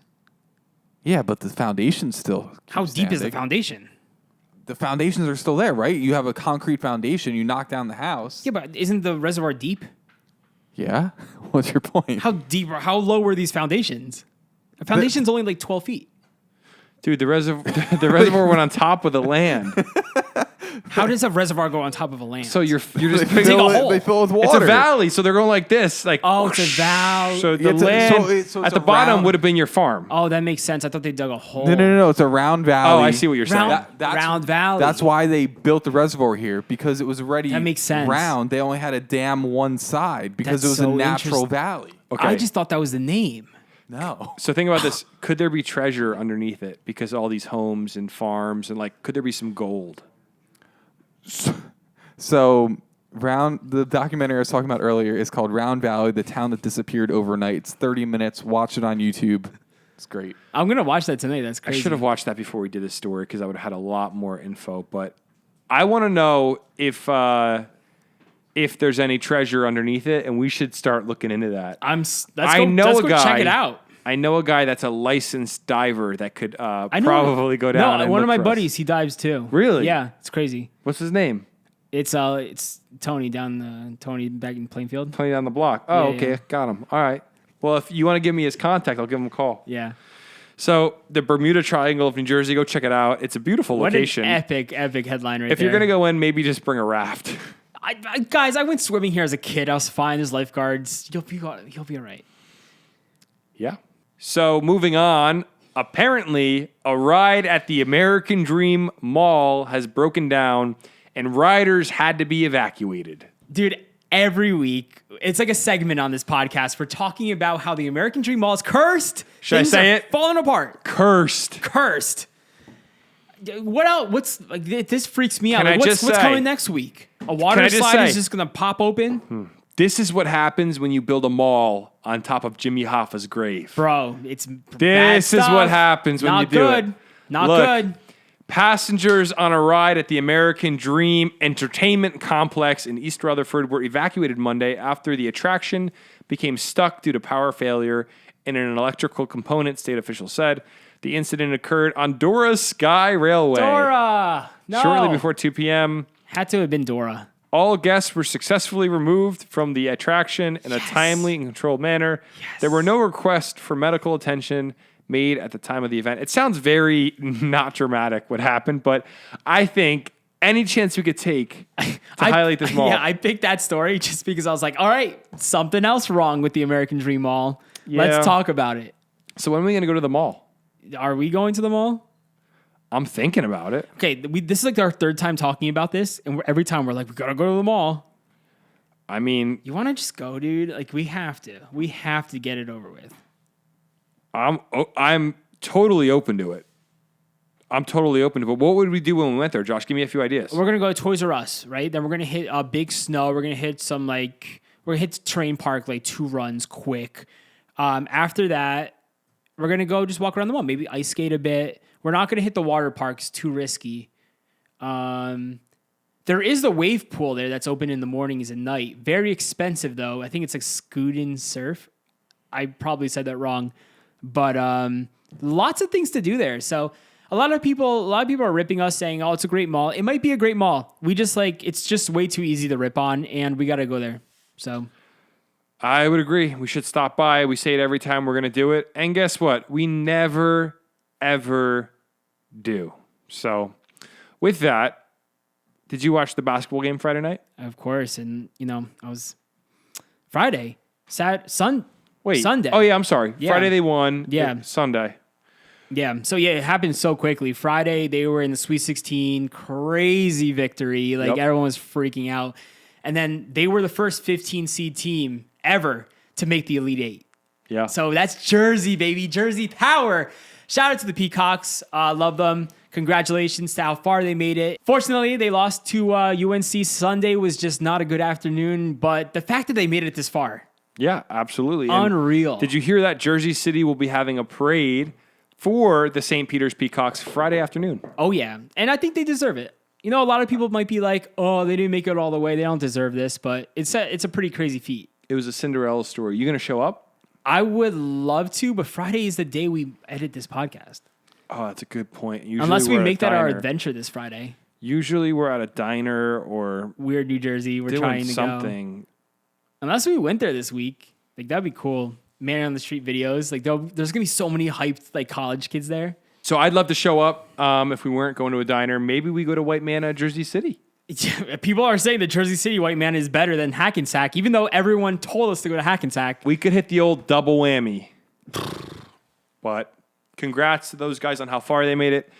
Yeah, but the foundations still How keep deep is the standing. foundation? The foundations are still there, right? You have a concrete foundation. You knock down the house. Yeah, but isn't the reservoir deep? Yeah? What's your point? How deep or how low were these foundations? A foundation's only 12 feet. Dude, the reservoir went on top of the land. How does a reservoir go on top of a land? So you're just Dig a picking hole. They fill it with It's water. a valley, so they're going like this. Oh, it's a valley. So the It's a- land so it's at the a bottom round- would have been your farm. Oh, that makes sense. I thought they dug a hole. No. It's a round valley. Oh, I see what you're saying. Round Valley. That's why they built the reservoir here, because it was already That makes sense. round. They only had a dam one side because That's it was a so natural interesting. valley. Okay. I just thought that was the name. No. So think about this. Could there be treasure underneath it? Because all these homes and farms and could there be some gold? So the documentary I was talking about earlier is called Round Valley, the town that disappeared overnight. It's 30 minutes. Watch it on YouTube. It's great. I'm going to watch that tonight. That's I crazy. should have watched that before we did this story because I would have had a lot more info. But I want to know if there's any treasure underneath it, and we should start looking into that. Let's I go, know let's a go guy. check it out. I know a guy that's a licensed diver that could I know probably go down. No, and one of look my for us. buddies, he dives too. Really? Yeah, it's crazy. What's his name? It's Tony Tony back in Plainfield. Tony down the block. Oh, Yeah, okay, yeah. got him. All right. Well, if you want to give me his contact, I'll give him a call. Yeah. So the Bermuda Triangle of New Jersey, go check it out. It's a beautiful What location. an epic headline right If there. you're gonna go in, maybe just bring a raft. Guys, I went swimming here as a kid. I was fine. There's lifeguards. You'll be all right. Yeah. So moving on, apparently a ride at the American Dream Mall has broken down and riders had to be evacuated. Dude, every week, it's like a segment on this podcast. We're talking about how the American Dream Mall is cursed. Should I Things say are it? Falling apart. Cursed. Cursed. What else? What's this freaks me out. Can I What's just say- coming next week? A water Can I just slide say- is just gonna pop open? This is what happens when you build a mall on top of Jimmy Hoffa's grave. Bro, it's bad This is stuff. what happens when Not you do good. it. Not Look, good. Passengers on a ride at the American Dream Entertainment Complex in East Rutherford were evacuated Monday after the attraction became stuck due to power failure in an electrical component, state officials said. The incident occurred on Dora Sky Railway Dora. No. shortly before 2 p.m. Had to have been Dora. All guests were successfully removed from the attraction in a timely and controlled manner. There were no requests for medical attention made at the time of the event. It sounds very not dramatic what happened, but I think any chance we could take to highlight this mall. Yeah, I picked that story just because I was like, all right, something else wrong with the American Dream Mall. Yeah. Let's talk about it. So when are we going to go to the mall? Are we going to the mall? I'm thinking about it. Okay, this is our third time talking about this, and every time we're like, we gotta go to the mall. I mean, You want to just go, dude? We have to. We have to get it over with. I'm totally open to it. I'm totally open to it. But what would we do when we went there, Josh? Give me a few ideas. We're gonna go to Toys R Us, right? Then we're gonna hit Big Snow. We're gonna hit we're gonna hit Terrain Park 2 runs quick. After that, we're gonna go just walk around the mall. Maybe ice skate a bit. We're not gonna hit the water parks. Too risky. But There is the wave pool there that's open in the mornings and night. Very expensive though. I think it's like Scoot and Surf. I probably said that wrong, but lots of things to do there. So a lot of people are ripping us saying, "Oh, it's a great mall." It might be a great mall. We just it's just way too easy to rip on, and we got to go there. So I would agree. We should stop by. We say it every time we're going to do it, and guess what? We never ever do. So with that. Did you watch the basketball game Friday night? Of course, and I was Friday, Sunday. Oh yeah, I'm sorry. Yeah. Friday they won. Yeah. Sunday. Yeah. So yeah, it happened so quickly. Friday they were in the Sweet 16, crazy victory. Everyone was freaking out, and then they were the first 15 seed team ever to make the Elite Eight. Yeah. So that's Jersey, baby, Jersey power. Shout out to the Peacocks. Love them. Congratulations to how far they made it. Fortunately, they lost to UNC. Sunday was just not a good afternoon, but the fact that they made it this far. Yeah, absolutely. Unreal. And did you hear that Jersey City will be having a parade for the St. Peter's Peacocks Friday afternoon? Oh, yeah. And I think they deserve it. A lot of people might be like, oh, they didn't make it all the way. They don't deserve this, but it's a pretty crazy feat. It was a Cinderella story. You going to show up? I would love to, but Friday is the day we edit this podcast. Oh, that's a good point. Usually Unless we make that our diner. adventure this Friday. Usually we're at a diner or Weird New Jersey. We're doing trying to something. go. Unless we went there this week. That'd be cool. Man on the street videos. There's going to be so many hyped college kids there. So I'd love to show up if we weren't going to a diner. Maybe we go to White Manna, Jersey City. People are saying that Jersey City White Man is better than Hackensack, even though everyone told us to go to Hackensack. We could hit the old double whammy. But congrats to those guys on how far they made it.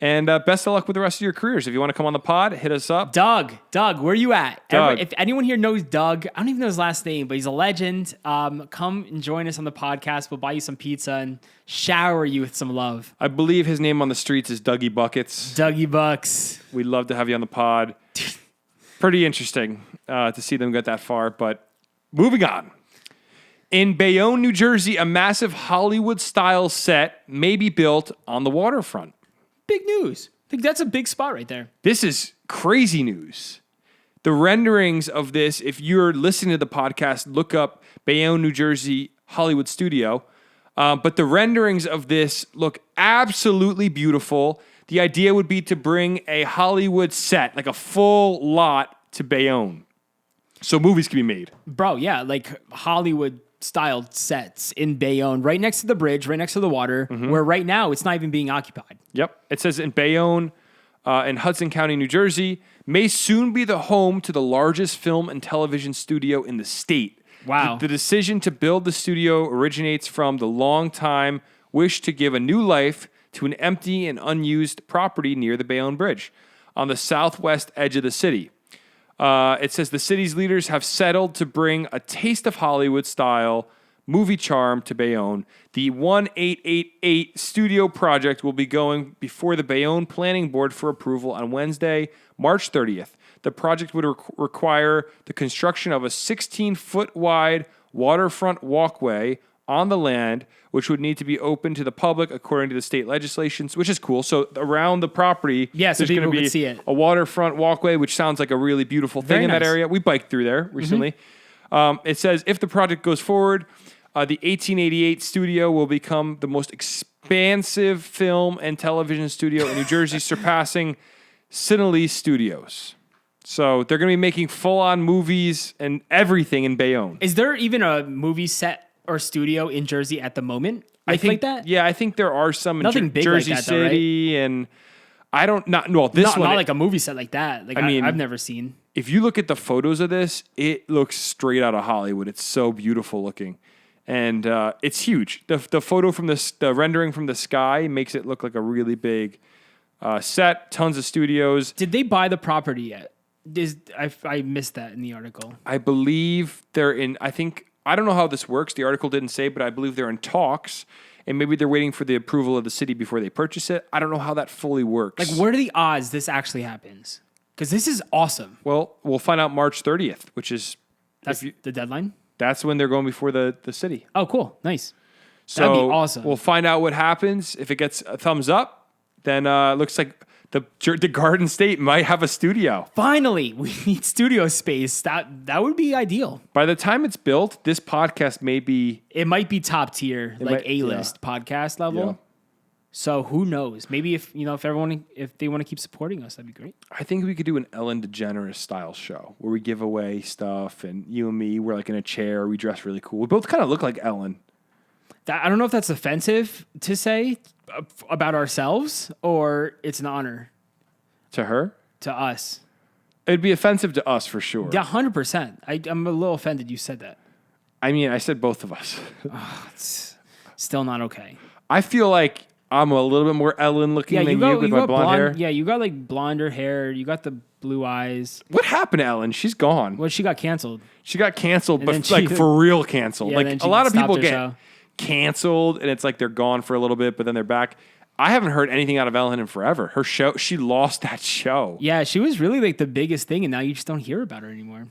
And best of luck with the rest of your careers. If you want to come on the pod, hit us up. Doug, where you at? Doug. If anyone here knows Doug, I don't even know his last name, but he's a legend. Come and join us on the podcast. We'll buy you some pizza and shower you with some love. I believe his name on the streets is Dougie Buckets. Dougie Bucks. We'd love to have you on the pod. Pretty interesting to see them get that far, but moving on. In Bayonne, New Jersey, a massive Hollywood-style set may be built on the waterfront. Big news. I think that's a big spot right there. This is crazy news. The renderings of this, if you're listening to the podcast, look up Bayonne, New Jersey Hollywood Studio. But the renderings of this look absolutely beautiful. The idea would be to bring a Hollywood set, like a full lot, to Bayonne. So movies can be made. Bro, yeah, Hollywood-styled sets in Bayonne, right next to the bridge, right next to the water, where right now it's not even being occupied. Yep. It says in Bayonne, in Hudson County, New Jersey, may soon be the home to the largest film and television studio in the state. Wow. The decision to build the studio originates from the long-time wish to give a new life to an empty and unused property near the Bayonne Bridge on the southwest edge of the city. It says the city's leaders have settled to bring a taste of Hollywood-style movie charm to Bayonne. The 1888 studio project will be going before the Bayonne Planning Board for approval on Wednesday, March 30th. The project would require the construction of a 16-foot wide waterfront walkway on the land, which would need to be open to the public according to the state legislations, which is cool. So around the property, so there's going to people be can see it. a waterfront walkway, which sounds like a really beautiful thing Very in that nice. area. We biked through there recently. It says if the project goes forward, the 1888 studio will become the most expansive film and television studio in New Jersey, surpassing Cinelli Studios. So they're going to be making full-on movies and everything in Bayonne. Is there even a movie set or studio in Jersey at the moment? I think like that? Yeah, I think there are some Nothing in big Jersey like that, though, City, and I don't not well this one. Not like a movie set like that. Like I mean, I've never seen. If you look at the photos of this, it looks straight out of Hollywood. It's so beautiful looking, and it's huge. The photo from the rendering from the sky makes it look like a really big set. Tons of studios. Did they buy the property yet? I missed that in the article. I believe they're in. I don't know how this works. The article didn't say, but I believe they're in talks, and maybe they're waiting for the approval of the city before they purchase it. I don't know how that fully works. Like, what are the odds this actually happens? Because this is awesome. Well, we'll find out March 30th, which is That's the deadline? that's when they're going before the city. Oh, cool. Nice. So That'd be awesome. We'll find out what happens. If it gets a thumbs up, then looks like The Garden State might have a studio. Finally, we need studio space. That would be ideal. By the time it's built, this podcast may be... It might be top tier, like might- A-list podcast level. Yeah. So who knows? Maybe if they want to keep supporting us, that'd be great. I think we could do an Ellen DeGeneres style show where we give away stuff, and you and me, we're like in a chair, we dress really cool. We both kind of look like Ellen. I don't know if that's offensive to say about ourselves or it's an honor To her? to us. It'd be offensive to us for sure. Yeah, 100%. I'm a little offended you said that. I mean, I said both of us. It's still not okay. I feel like I'm a little bit more Ellen looking than you with my blonde hair. Yeah, you got like blonder hair. You got the blue eyes. What happened to Ellen? She's gone. Well, she got canceled. She got canceled, then but she- like for real canceled. Yeah, then Like she a lot of stopped people her get show. canceled, and it's like they're gone for a little bit, but then they're back. I haven't heard anything out of Ellen in forever. Her show, she lost that show. Yeah, she was really like the biggest thing, and now you just don't hear about her anymore.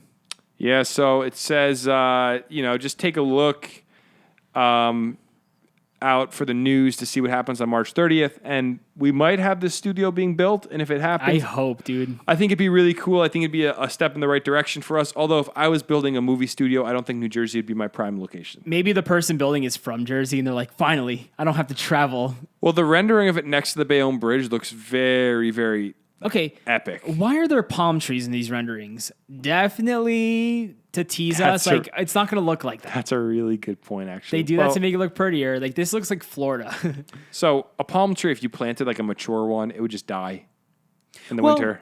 Yeah, so it says, just take a look out for the news to see what happens on March 30th. And we might have this studio being built. And if it I happens, hope, dude. I think it'd be really cool. I think it'd be a step in the right direction for us. Although if I was building a movie studio, I don't think New Jersey would be my prime location. Maybe the person building is from Jersey, and they're like, finally, I don't have to travel. Well, the rendering of it next to the Bayonne Bridge looks very, very Okay. epic. Why are there palm trees in these renderings? Definitely to tease That's us. Like, it's not going to look like that. That's a really good point, actually. They do that to make it look prettier. Like, this looks like Florida. So a palm tree, if you planted like a mature one, it would just die in the Well, winter.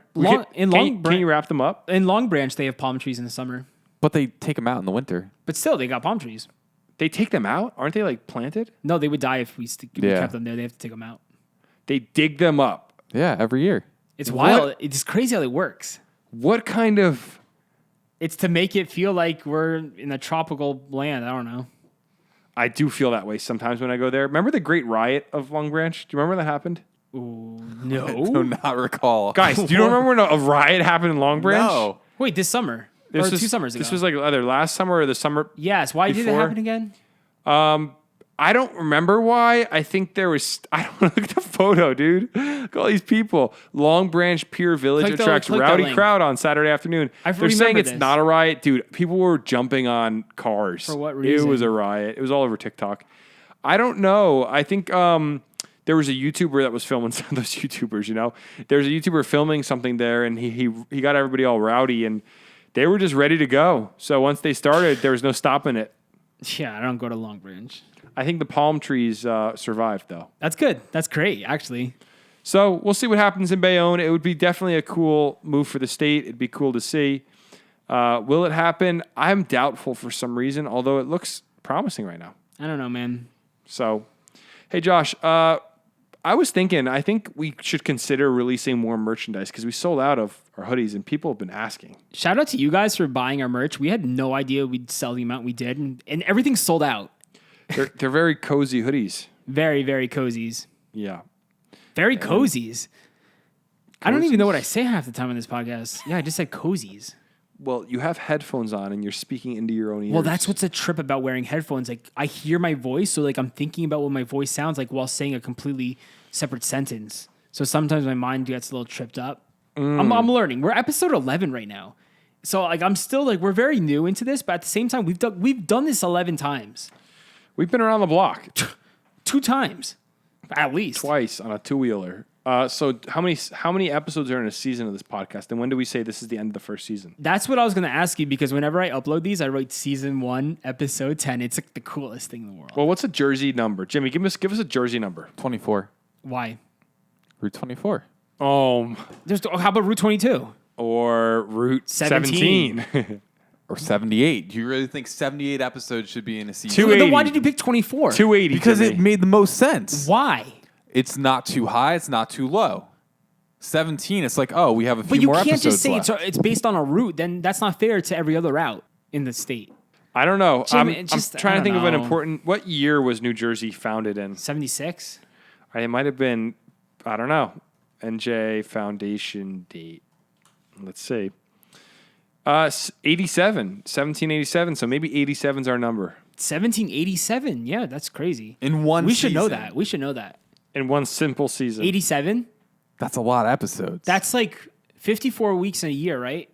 Can you wrap them up? In Long Branch, they have palm trees in the summer. But they take them out in the winter. But still, they got palm trees. They take them out? Aren't they like planted? No, they would die if we Yeah. kept them there. They have to take them out. They dig them up. Yeah, every year. It's What? wild. It's crazy how it works. What kind of... It's to make it feel like we're in a tropical land. I don't know. I do feel that way sometimes when I go there. Remember the Great Riot of Long Branch? Do you remember when that happened? Ooh, Do no. not recall. Guys, do you remember when a riot happened in Long Branch? No. Wait, this summer. This or was, 2 summers ago. This was like either last summer or the summer. Yes. Why did it before. happen again? I don't remember why. I think there was... I don't know. Look at the photo, dude. Look at all these people. Long Branch Pier Village Click the attracts link. rowdy crowd on Saturday afternoon. I They're saying remember it's this. not a riot. Dude, people were jumping on cars. For what It reason? was a riot. It was all over TikTok. I don't know. I think there was a YouTuber that was filming some of those YouTubers, you know? There's a YouTuber filming something there, and he got everybody all rowdy, and they were just ready to go. So once they started, there was no stopping it. Yeah, I don't go to Long Branch. I think the palm trees survived, though. That's good. That's great, actually. So we'll see what happens in Bayonne. It would be definitely a cool move for the state. It'd be cool to see. Will it happen? I'm doubtful for some reason, although it looks promising right now. I don't know, man. So, hey, Josh, I was thinking, I think we should consider releasing more merchandise because we sold out of our hoodies and people have been asking. Shout out to you guys for buying our merch. We had no idea we'd sell the amount we did, and everything's sold out. They're very cozy hoodies. Very, very cozies. Yeah. Very cozies. I don't even know what I say half the time on this podcast. Yeah, I just said cozies. Well, you have headphones on and you're speaking into your own ears. Well, that's what's a trip about wearing headphones. Like, I hear my voice, so like I'm thinking about what my voice sounds like while saying a completely separate sentence. So sometimes my mind gets a little tripped up. I'm learning. We're episode 11 right now. So like I'm still like we're very new into this, but at the same time we've done this 11 times. We've been around the block 2 times. At least. twice on a 2-wheeler. So how many episodes are in a season of this podcast? And when do we say this is the end of the first season? That's what I was going to ask you because whenever I upload these, I write season 1, episode 10. It's like the coolest thing in the world. Well, what's a Jersey number? Jimmy, give us a Jersey number. 24. Why? Route 24. How How about Route 22? or Route 17. Or 78. Do you really think 78 episodes should be in a season? 280. Then why did you pick 24? 280. Because Jimmy. it made the most sense. Why? It's not too high. It's not too low. 17, it's like, oh, we have a few But you more can't episodes just say left. it's based on a route. Then that's not fair to every other route in the state. I don't know. Jimmy, I'm just- trying I to think don't of an know. important. What year was New Jersey founded in? 76? It might have been. I don't know. NJ foundation date. Let's see. 1787. So maybe 87's our number. 1787. Yeah, that's crazy. In one We should know season. that. We should know that. In one simple season. 87? That's a lot of episodes. That's like 54 weeks in a year, right?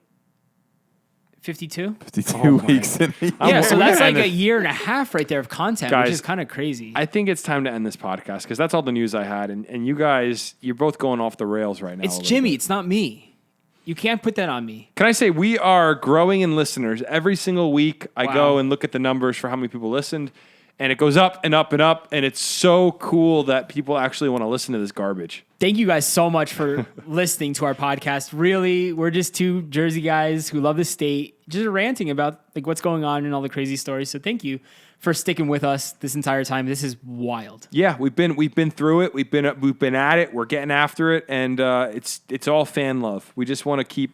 52? 52 weeks in a year. Yeah, so that's like gonna a year and a half right there of content, Guys, which is kind of crazy. I think it's time to end this podcast because that's all the news I had. And you guys, you're both going off the rails right now. It's Jimmy. It's not me. You can't put that on me. Can I say we are growing in listeners every single week? I Wow. go and look at the numbers for how many people listened, and it goes up and up and up. And it's so cool that people actually want to listen to this garbage. Thank you guys so much for listening to our podcast. Really, we're just two Jersey guys who love the state, just ranting about like what's going on and all the crazy stories. So thank you for sticking with us this entire time. This is wild. Yeah, we've been through it. We've been at it. We're getting after it, and it's all fan love. We just want to keep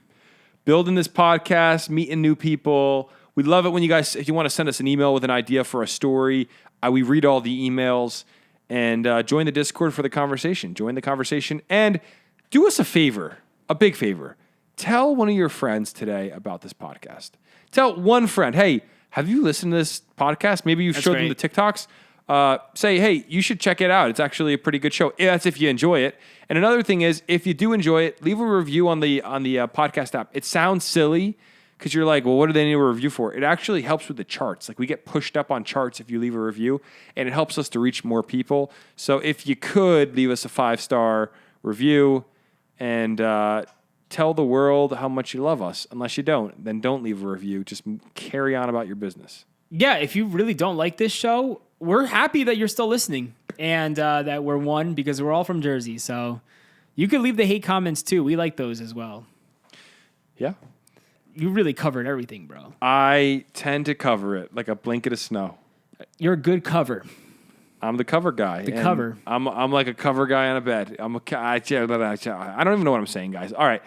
building this podcast, meeting new people. We love it when you guys, if you want to send us an email with an idea for a story, we read all the emails. And join the Discord for the conversation. Join the conversation and do us a favor, a big favor. Tell one of your friends today about this podcast. Tell one friend, hey, have you listened to this podcast? Maybe you showed them the TikToks. Say, hey, you should check it out. It's actually a pretty good show. That's if you enjoy it. And another thing is, if you do enjoy it, leave a review on the podcast app. It sounds silly because you're like, well, what do they need a review for? It actually helps with the charts. Like we get pushed up on charts if you leave a review, and it helps us to reach more people. So if you could leave us a 5-star review and tell the world how much you love us. Unless you don't, then don't leave a review. Just carry on about your business. Yeah, if you really don't like this show, we're happy that you're still listening and that we're one because we're all from Jersey. So you could leave the hate comments too. We like those as well. Yeah. You really covered everything, bro. I tend to cover it like a blanket of snow. You're a good cover. I'm the cover guy. The cover. I'm like a cover guy on a bed. I don't even know what I'm saying, guys. All right.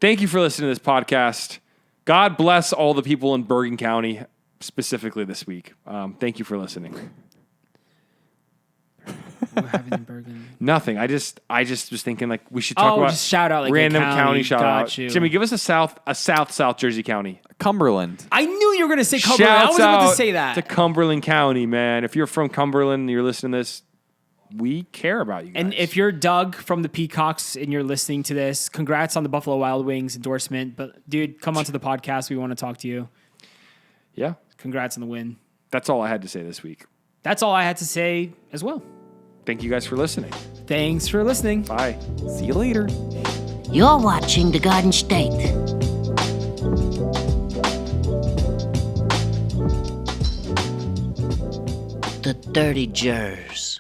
Thank you for listening to this podcast. God bless all the people in Bergen County, specifically this week. Thank you for listening. What happened in Bergen? Nothing. I just was thinking like we should talk about just shout out like random a county shout Got out. you. Jimmy, give us a South Jersey county. Cumberland. I knew you were gonna say Cumberland. I was about to say that. To Cumberland County, man. If you're from Cumberland and you're listening to this, we care about you guys. And if you're Doug from the Peacocks and you're listening to this, congrats on the Buffalo Wild Wings endorsement. But dude, come onto the podcast. We want to talk to you. Yeah. Congrats on the win. That's all I had to say this week. That's all I had to say as well. Thank you guys for listening. Thanks for listening. Bye. See you later. You're watching The Garden State. The Dirty Jers.